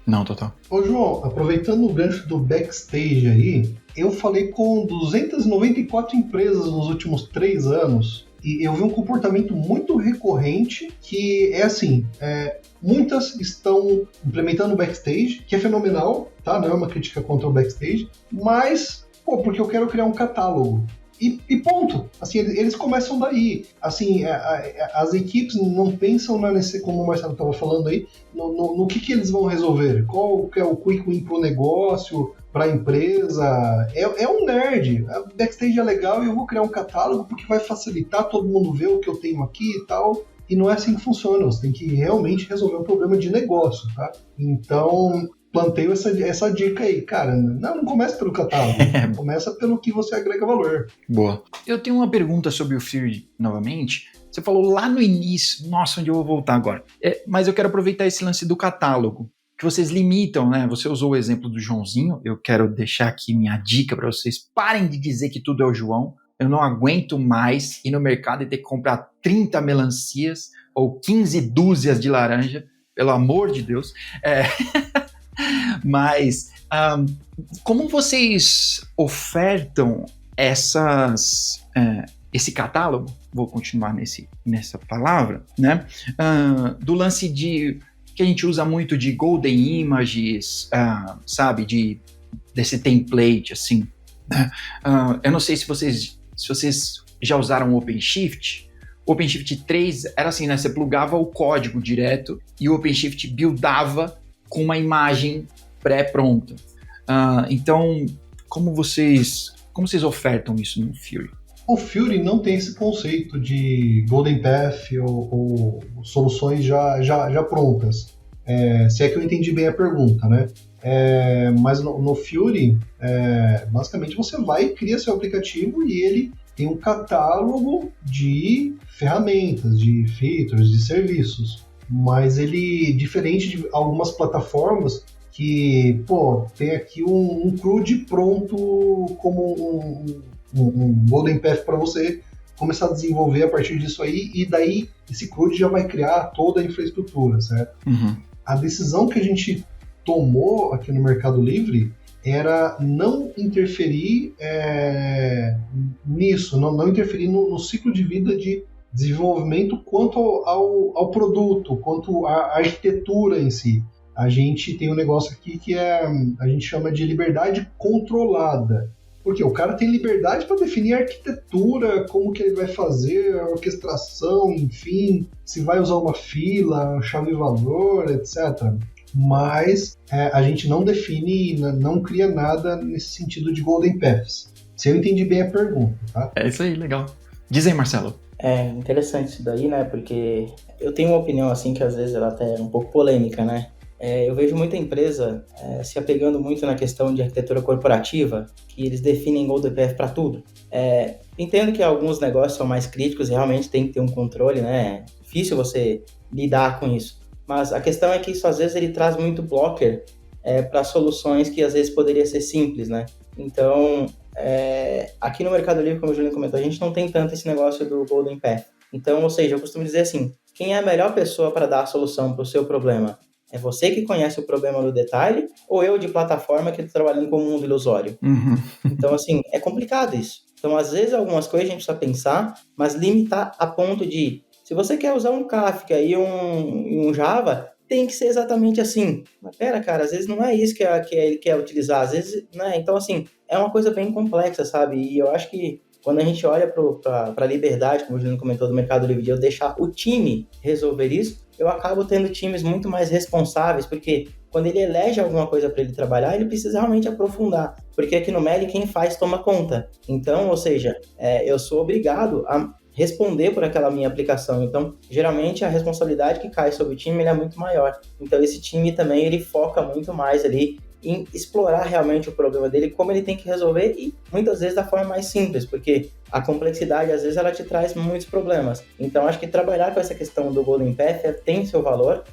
[SPEAKER 1] Não, total.
[SPEAKER 3] Ô João, aproveitando o gancho do backstage aí, eu falei com 294 empresas nos últimos 3 anos e eu vi um comportamento muito recorrente que é assim, muitas estão implementando o backstage, que é fenomenal, tá? Não é uma crítica contra o backstage, mas, porque eu quero criar um catálogo. E ponto. Assim, eles começam daí. Assim, as equipes não pensam como o Marcelo estava falando aí, no que eles vão resolver. Qual que é o quick win para o negócio, para a empresa. É um nerd. A backstage é legal e eu vou criar um catálogo porque vai facilitar todo mundo ver o que eu tenho aqui e tal. E não é assim que funciona. Você tem que realmente resolver um problema de negócio, tá? Então... planteio essa dica aí, cara. Não começa pelo catálogo, começa pelo que você agrega valor.
[SPEAKER 1] Boa. Eu tenho uma pergunta sobre o Fury novamente. Você falou lá no início, nossa, onde eu vou voltar agora? Mas eu quero aproveitar esse lance do catálogo, que vocês limitam, né? Você usou o exemplo do Joãozinho, eu quero deixar aqui minha dica para vocês, parem de dizer que tudo é o João. Eu não aguento mais ir no mercado e ter que comprar 30 melancias ou 15 dúzias de laranja, pelo amor de Deus. Mas como vocês ofertam esse catálogo, vou continuar nessa palavra, né? Do lance que a gente usa muito de golden images, sabe, desse template, assim. Eu não sei se vocês já usaram o OpenShift. O OpenShift 3 era assim, né? Você plugava o código direto e o OpenShift buildava com uma imagem pré-pronta. Então, como vocês ofertam isso no Fury?
[SPEAKER 3] O Fury não tem esse conceito de Golden Path ou soluções já prontas. Se é que eu entendi bem a pergunta, né? Mas no Fury, basicamente você vai e cria seu aplicativo e ele tem um catálogo de ferramentas, de features, de serviços. Mas ele, diferente de algumas plataformas que, tem aqui um CRUD pronto como um Golden Path para você começar a desenvolver a partir disso aí, e daí esse CRUD já vai criar toda a infraestrutura, certo?
[SPEAKER 1] Uhum.
[SPEAKER 3] A decisão que a gente tomou aqui no Mercado Livre era não interferir nisso, não interferir no ciclo de vida de desenvolvimento quanto ao produto, quanto à arquitetura em si. A gente tem um negócio aqui que a gente chama de liberdade controlada. Porque o cara tem liberdade para definir a arquitetura, como que ele vai fazer, a orquestração, enfim, se vai usar uma fila, chave-valor, etc. Mas a gente não define, não cria nada nesse sentido de Golden Paths. Se eu entendi bem a pergunta, tá?
[SPEAKER 1] É isso aí, legal. Diz aí, Marcelo.
[SPEAKER 4] É interessante isso daí, né? Porque eu tenho uma opinião assim que às vezes ela até é um pouco polêmica, né? Eu vejo muita empresa se apegando muito na questão de arquitetura corporativa, que eles definem Golden Path para tudo. Entendo que alguns negócios são mais críticos e realmente tem que ter um controle, né? É difícil você lidar com isso. Mas a questão é que isso às vezes ele traz muito blocker para soluções que às vezes poderia ser simples, né? Então, aqui no Mercado Livre, como o Juliano comentou, a gente não tem tanto esse negócio do Golden Path. Então, ou seja, eu costumo dizer assim, quem é a melhor pessoa para dar a solução para o seu problema? É você que conhece o problema no detalhe ou eu de plataforma que estou trabalhando com o mundo ilusório?
[SPEAKER 1] Uhum.
[SPEAKER 4] Então, assim, é complicado isso. Então, às vezes, algumas coisas a gente precisa pensar, mas limitar a ponto de, se você quer usar um Kafka e um Java, tem que ser exatamente assim. Mas pera, cara, às vezes não é isso que ele quer utilizar. Às vezes, né? Então, assim, é uma coisa bem complexa, sabe? E eu acho que quando a gente olha para a liberdade, como o Juliano comentou, do Mercado Livre, de eu deixar o time resolver isso, eu acabo tendo times muito mais responsáveis, porque quando ele elege alguma coisa para ele trabalhar, ele precisa realmente aprofundar, porque aqui no MELI quem faz toma conta. Então, ou seja, eu sou obrigado a responder por aquela minha aplicação. Então, geralmente a responsabilidade que cai sobre o time é muito maior. Então, esse time também ele foca muito mais ali em explorar realmente o problema dele, como ele tem que resolver e muitas vezes da forma mais simples, porque a complexidade às vezes ela te traz muitos problemas. Então acho que trabalhar com essa questão do Golden Path tem seu valor,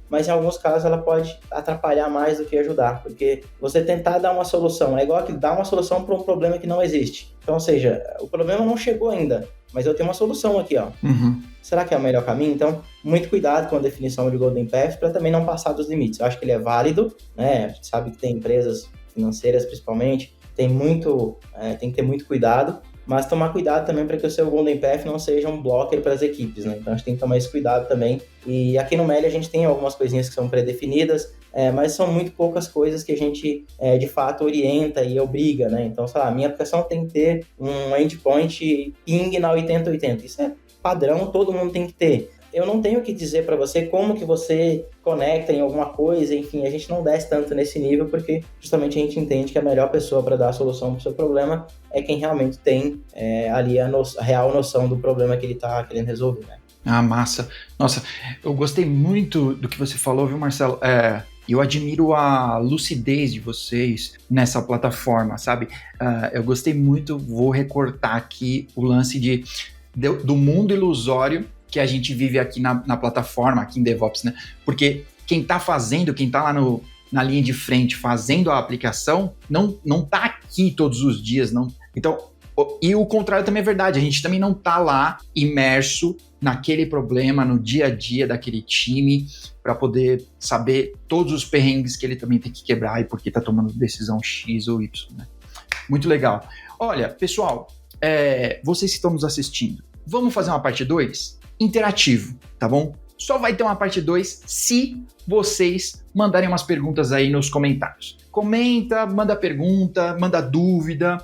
[SPEAKER 4] mas em alguns casos ela pode atrapalhar mais do que ajudar, porque você tentar dar uma solução é igual que dar uma solução para um problema que não existe. Então, ou seja, o problema não chegou ainda, mas eu tenho uma solução aqui, ó.
[SPEAKER 1] Uhum.
[SPEAKER 4] Será que é o melhor caminho? Então, muito cuidado com a definição de Golden Path para também não passar dos limites. Eu acho que ele é válido, né? A gente sabe que tem empresas financeiras, principalmente, tem que ter muito cuidado, mas tomar cuidado também para que o seu Golden Path não seja um blocker para as equipes, né? Então, a gente tem que tomar esse cuidado também. E aqui no MELI a gente tem algumas coisinhas que são pré-definidas, mas são muito poucas coisas que a gente, de fato, orienta e obriga, né? Então, sei lá, a minha aplicação tem que ter um endpoint ping na 8080. Isso é padrão, todo mundo tem que ter. Eu não tenho que dizer para você como que você conecta em alguma coisa, enfim, a gente não desce tanto nesse nível, porque justamente a gente entende que a melhor pessoa para dar a solução para o seu problema é quem realmente tem ali a real noção do problema que ele está querendo resolver, né?
[SPEAKER 1] Ah, massa. Nossa, eu gostei muito do que você falou, viu, Marcelo? Eu admiro a lucidez de vocês nessa plataforma, sabe? Eu gostei muito, vou recortar aqui o lance do mundo ilusório que a gente vive aqui na plataforma, aqui em DevOps, né? Porque quem tá lá na linha de frente fazendo a aplicação, não tá aqui todos os dias, não. Então, e o contrário também é verdade, a gente também não tá lá imerso naquele problema, no dia a dia daquele time, para poder saber todos os perrengues que ele também tem que quebrar e porque tá tomando decisão X ou Y, né? Muito legal. Olha, pessoal, vocês que estão nos assistindo, vamos fazer uma parte 2? Interativo, tá bom? Só vai ter uma parte 2 se vocês mandarem umas perguntas aí nos comentários. Comenta, manda pergunta, manda dúvida,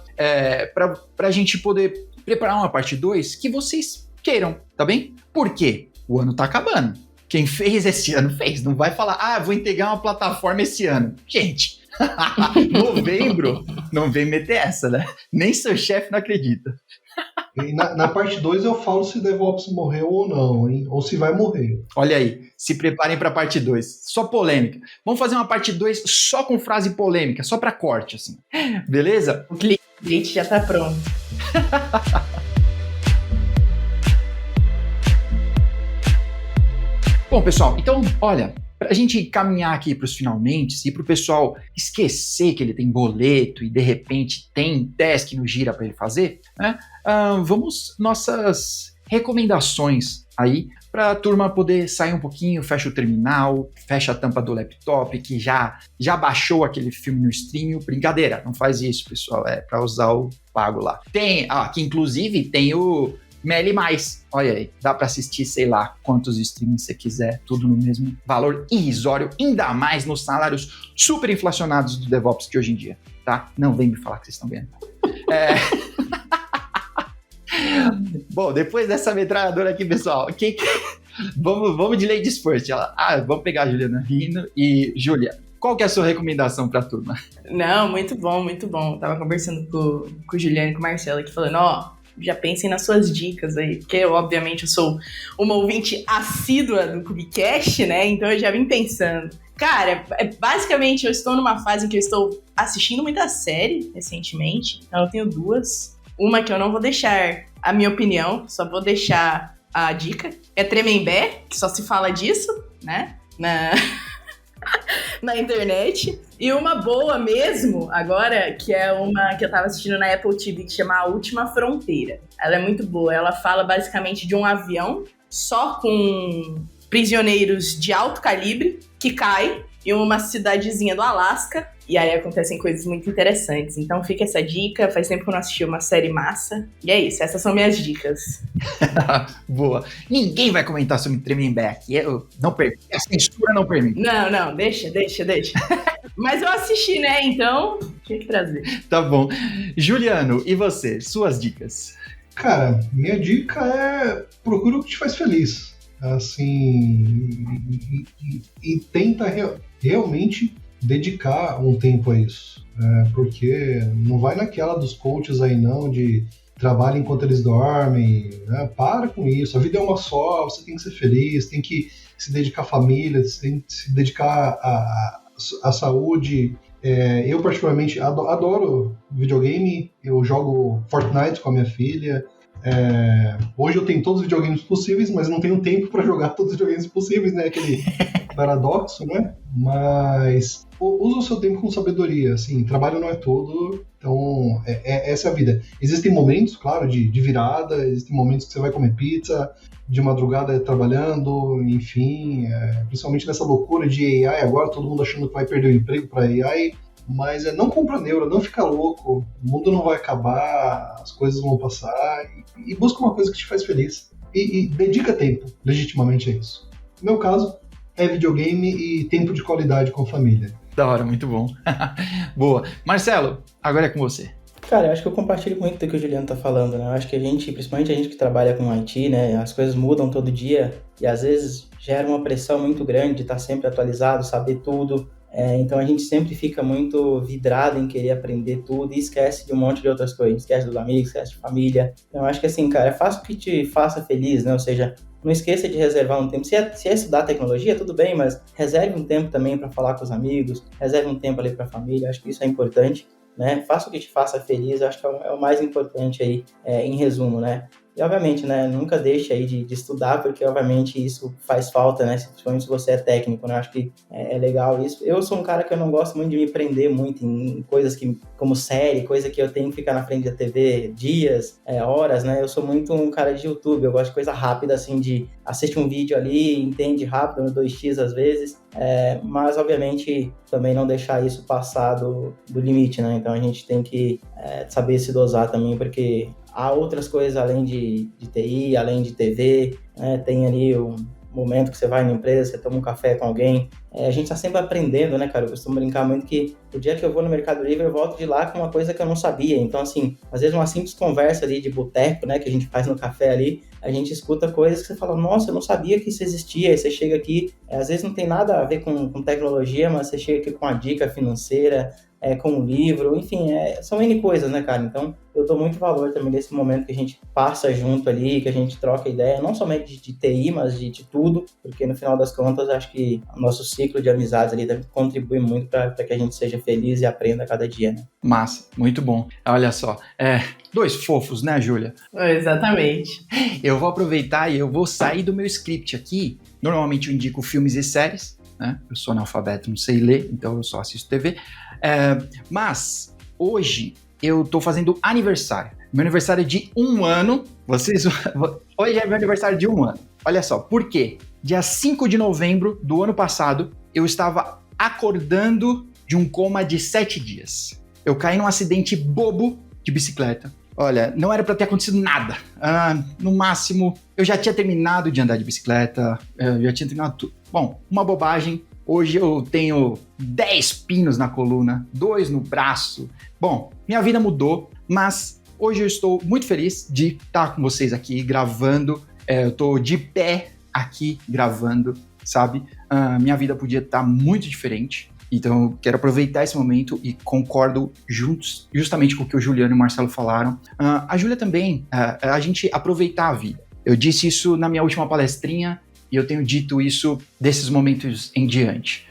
[SPEAKER 1] pra gente poder preparar uma parte 2 que vocês queiram, tá bem? Por quê? O ano tá acabando. Quem fez esse ano, fez. Não vai falar, vou integrar uma plataforma esse ano. Gente, novembro, não vem meter essa, né? Nem seu chefe não acredita.
[SPEAKER 3] E na parte 2 eu falo se DevOps morreu ou não, hein? Ou se vai morrer.
[SPEAKER 1] Olha aí, se preparem para a parte 2. Só polêmica. Vamos fazer uma parte 2 só com frase polêmica, só para corte, assim. Beleza?
[SPEAKER 2] O cliente já tá pronto.
[SPEAKER 1] Bom, pessoal, então, olha, para a gente caminhar aqui para os finalmente e para o pessoal esquecer que ele tem boleto e de repente tem task no Gira para ele fazer, né? Vamos nossas recomendações aí para a turma poder sair um pouquinho, fecha o terminal, fecha a tampa do laptop que já baixou aquele filme no stream. Brincadeira, não faz isso, pessoal, é para usar o pago lá. Tem, que inclusive tem o MELI+, olha aí, dá para assistir, sei lá, quantos streams você quiser, tudo no mesmo valor irrisório, ainda mais nos salários super inflacionados do DevOps de hoje em dia, tá? Não vem me falar que vocês estão ganhando. Bom, depois dessa metralhadora aqui, pessoal, vamos de Ladies First. Vamos pegar a Juliana rindo e, Júlia, qual que é a sua recomendação para a turma?
[SPEAKER 2] Não, muito bom, muito bom. Tava conversando com o Juliano e com o Marcelo aqui, falando, já pensem nas suas dicas aí, porque obviamente eu sou uma ouvinte assídua do Cubicast, né? Então eu já vim pensando. Cara, basicamente eu estou numa fase em que eu estou assistindo muita série recentemente. Então eu tenho duas. Uma que eu não vou deixar a minha opinião, só vou deixar a dica. É Tremembé, que só se fala disso, né? Na internet. E uma boa mesmo, agora, que é uma que eu tava assistindo na Apple TV, que chama A Última Fronteira. Ela é muito boa. Ela fala basicamente de um avião só com prisioneiros de alto calibre que cai em uma cidadezinha do Alasca. E aí acontecem coisas muito interessantes. Então fica essa dica. Faz tempo que eu não assisti uma série massa. E é isso, essas são minhas dicas.
[SPEAKER 1] Boa. Ninguém vai comentar sobre Tremembé aqui. Eu não permito. A censura não permite.
[SPEAKER 2] Não, deixa. Mas eu assisti, né? Então, tinha que trazer.
[SPEAKER 1] Tá bom. Juliano, e você? Suas dicas?
[SPEAKER 3] Cara, minha dica é procura o que te faz feliz. Assim, e tenta realmente dedicar um tempo a isso. Porque não vai naquela dos coaches aí não, de trabalho enquanto eles dormem, né? Para com isso, a vida é uma só, você tem que ser feliz, tem que se dedicar à família, você tem que se dedicar à saúde. Eu particularmente adoro videogame, eu jogo Fortnite com a minha filha. Hoje eu tenho todos os videogames possíveis, mas não tenho tempo para jogar todos os videogames possíveis, né? Aquele paradoxo, né? Mas usa o seu tempo com sabedoria, assim, trabalho não é tudo, então essa é a vida. Existem momentos, claro, de virada, existem momentos que você vai comer pizza, de madrugada trabalhando, enfim, principalmente nessa loucura de AI agora, todo mundo achando que vai perder o emprego para AI, mas não compra neura, não fica louco, o mundo não vai acabar, as coisas vão passar, e busca uma coisa que te faz feliz, e dedica tempo, legitimamente é isso. No meu caso, é videogame e tempo de qualidade com a família.
[SPEAKER 1] Da hora, muito bom. Boa. Marcelo, agora é com você.
[SPEAKER 4] Cara, eu acho que eu compartilho muito do que o Juliano tá falando, né? Eu acho que a gente, principalmente a gente que trabalha com IT, né? As coisas mudam todo dia e às vezes gera uma pressão muito grande de estar sempre atualizado, saber tudo. Então a gente sempre fica muito vidrado em querer aprender tudo e esquece de um monte de outras coisas. Esquece dos amigos, esquece de família. Então eu acho que assim, cara, faça o que te faça feliz, né? Ou seja, não esqueça de reservar um tempo. Se é estudar tecnologia, tudo bem, mas reserve um tempo também para falar com os amigos, reserve um tempo ali para a família, acho que isso é importante, né? Faça o que te faça feliz, acho que é o mais importante aí, em resumo, né? E, obviamente, né, nunca deixe aí de estudar, porque, obviamente, isso faz falta, né, principalmente se você é técnico, né, acho que é legal isso. Eu sou um cara que eu não gosto muito de me prender muito em coisas como série, coisa que eu tenho que ficar na frente da TV dias, horas, né, eu sou muito um cara de YouTube, eu gosto de coisa rápida, assim, de assistir um vídeo ali, entende rápido, no 2x às vezes, mas, obviamente, também não deixar isso passar do limite, né, então a gente tem que saber se dosar também, porque há outras coisas além de TI, além de TV, né? Tem ali um momento que você vai na empresa, você toma um café com alguém. A gente tá sempre aprendendo, né, cara? Eu costumo brincar muito que o dia que eu vou no Mercado Livre, eu volto de lá com uma coisa que eu não sabia. Então, assim, às vezes uma simples conversa ali de boteco, né, que a gente faz no café ali, a gente escuta coisas que você fala, nossa, eu não sabia que isso existia. Aí você chega aqui, às vezes não tem nada a ver com tecnologia, mas você chega aqui com uma dica financeira, com um livro, enfim, são N coisas, né, cara? Então, eu dou muito valor também nesse momento que a gente passa junto ali, que a gente troca ideia, não somente de TI, mas de tudo, porque no final das contas, acho que o nosso ciclo de amizades ali contribui muito para que a gente seja feliz e aprenda a cada dia, né?
[SPEAKER 1] Massa, muito bom. Olha só, dois fofos, né, Júlia?
[SPEAKER 2] Exatamente.
[SPEAKER 1] Eu vou aproveitar e eu vou sair do meu script aqui. Normalmente eu indico filmes e séries, né? Eu sou analfabeto, não sei ler, então eu só assisto TV. Mas hoje eu tô fazendo aniversário. Meu aniversário é de 1 ano. Hoje é meu aniversário de 1 ano. Olha só, por quê? Dia 5 de novembro do ano passado, eu estava acordando de um coma de 7 dias. Eu caí num acidente bobo de bicicleta. Olha, não era para ter acontecido nada. No máximo, eu já tinha terminado de andar de bicicleta, eu já tinha terminado tudo. Bom, uma bobagem. Hoje eu tenho 10 pinos na coluna, 2 no braço. Bom, minha vida mudou, mas hoje eu estou muito feliz de estar com vocês aqui gravando. Eu estou de pé aqui gravando, sabe? Minha vida podia estar muito diferente. Então, eu quero aproveitar esse momento e concordo justamente com o que o Juliano e o Marcelo falaram. A Júlia também, a gente aproveitar a vida. Eu disse isso na minha última palestrinha e eu tenho dito isso desses momentos em diante.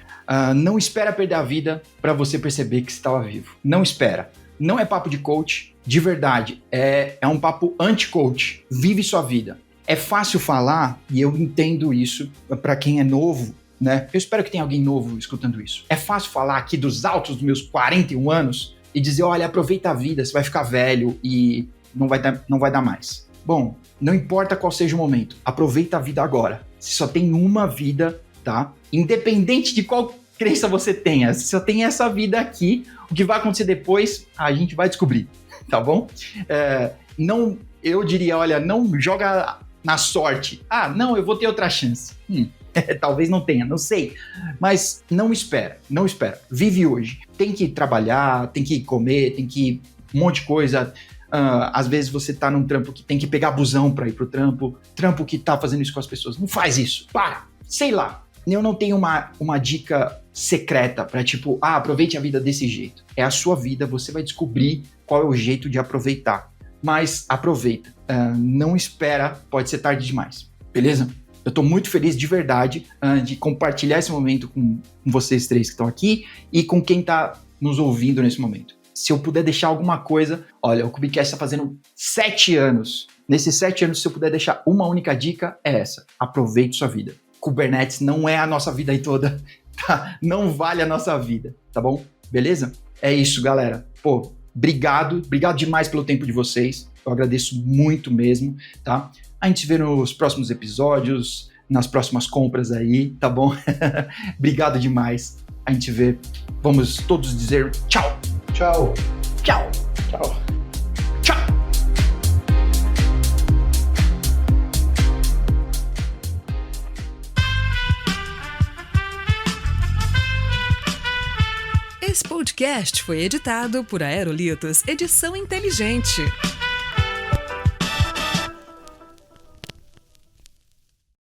[SPEAKER 1] Não espera perder a vida para você perceber que você estava vivo. Não espera. Não é papo de coach, de verdade. É um papo anti-coach. Vive sua vida. É fácil falar, e eu entendo isso para quem é novo, né? Eu espero que tenha alguém novo escutando isso. É fácil falar aqui dos altos dos meus 41 anos e dizer, olha, aproveita a vida, você vai ficar velho e não vai dar mais. Bom, não importa qual seja o momento, aproveita a vida agora. Você só tem uma vida, tá? Independente de qual crença você tenha, você só tem essa vida aqui. O que vai acontecer depois, a gente vai descobrir, tá bom? Eu diria, olha, não joga na sorte. Não, eu vou ter outra chance. Talvez não tenha, não sei. Mas não espera. Vive hoje. Tem que trabalhar, tem que comer, tem que um monte de coisa. Às vezes você tá num trampo que tem que pegar busão pra ir pro trampo que tá fazendo isso com as pessoas. Não faz isso. Para. Sei lá. Eu não tenho uma dica secreta pra tipo, aproveite a vida desse jeito. É a sua vida, você vai descobrir qual é o jeito de aproveitar. Mas aproveita. Não espera, pode ser tarde demais. Beleza? Eu tô muito feliz de verdade de compartilhar esse momento com vocês três que estão aqui e com quem tá nos ouvindo nesse momento. Se eu puder deixar alguma coisa, olha, o Cubicast tá fazendo 7 anos. Nesses 7 anos, se eu puder deixar uma única dica, é essa. Aproveite sua vida. Kubernetes não é a nossa vida aí toda, tá? Não vale a nossa vida, tá bom? Beleza? É isso, galera. Pô, obrigado demais pelo tempo de vocês. Eu agradeço muito mesmo, tá? A gente se vê nos próximos episódios, nas próximas compras aí, tá bom? Obrigado demais. A gente vê. Vamos todos dizer tchau.
[SPEAKER 3] Tchau.
[SPEAKER 1] Tchau.
[SPEAKER 3] Tchau.
[SPEAKER 1] Tchau.
[SPEAKER 5] Esse podcast foi editado por Aerolitos Edição Inteligente.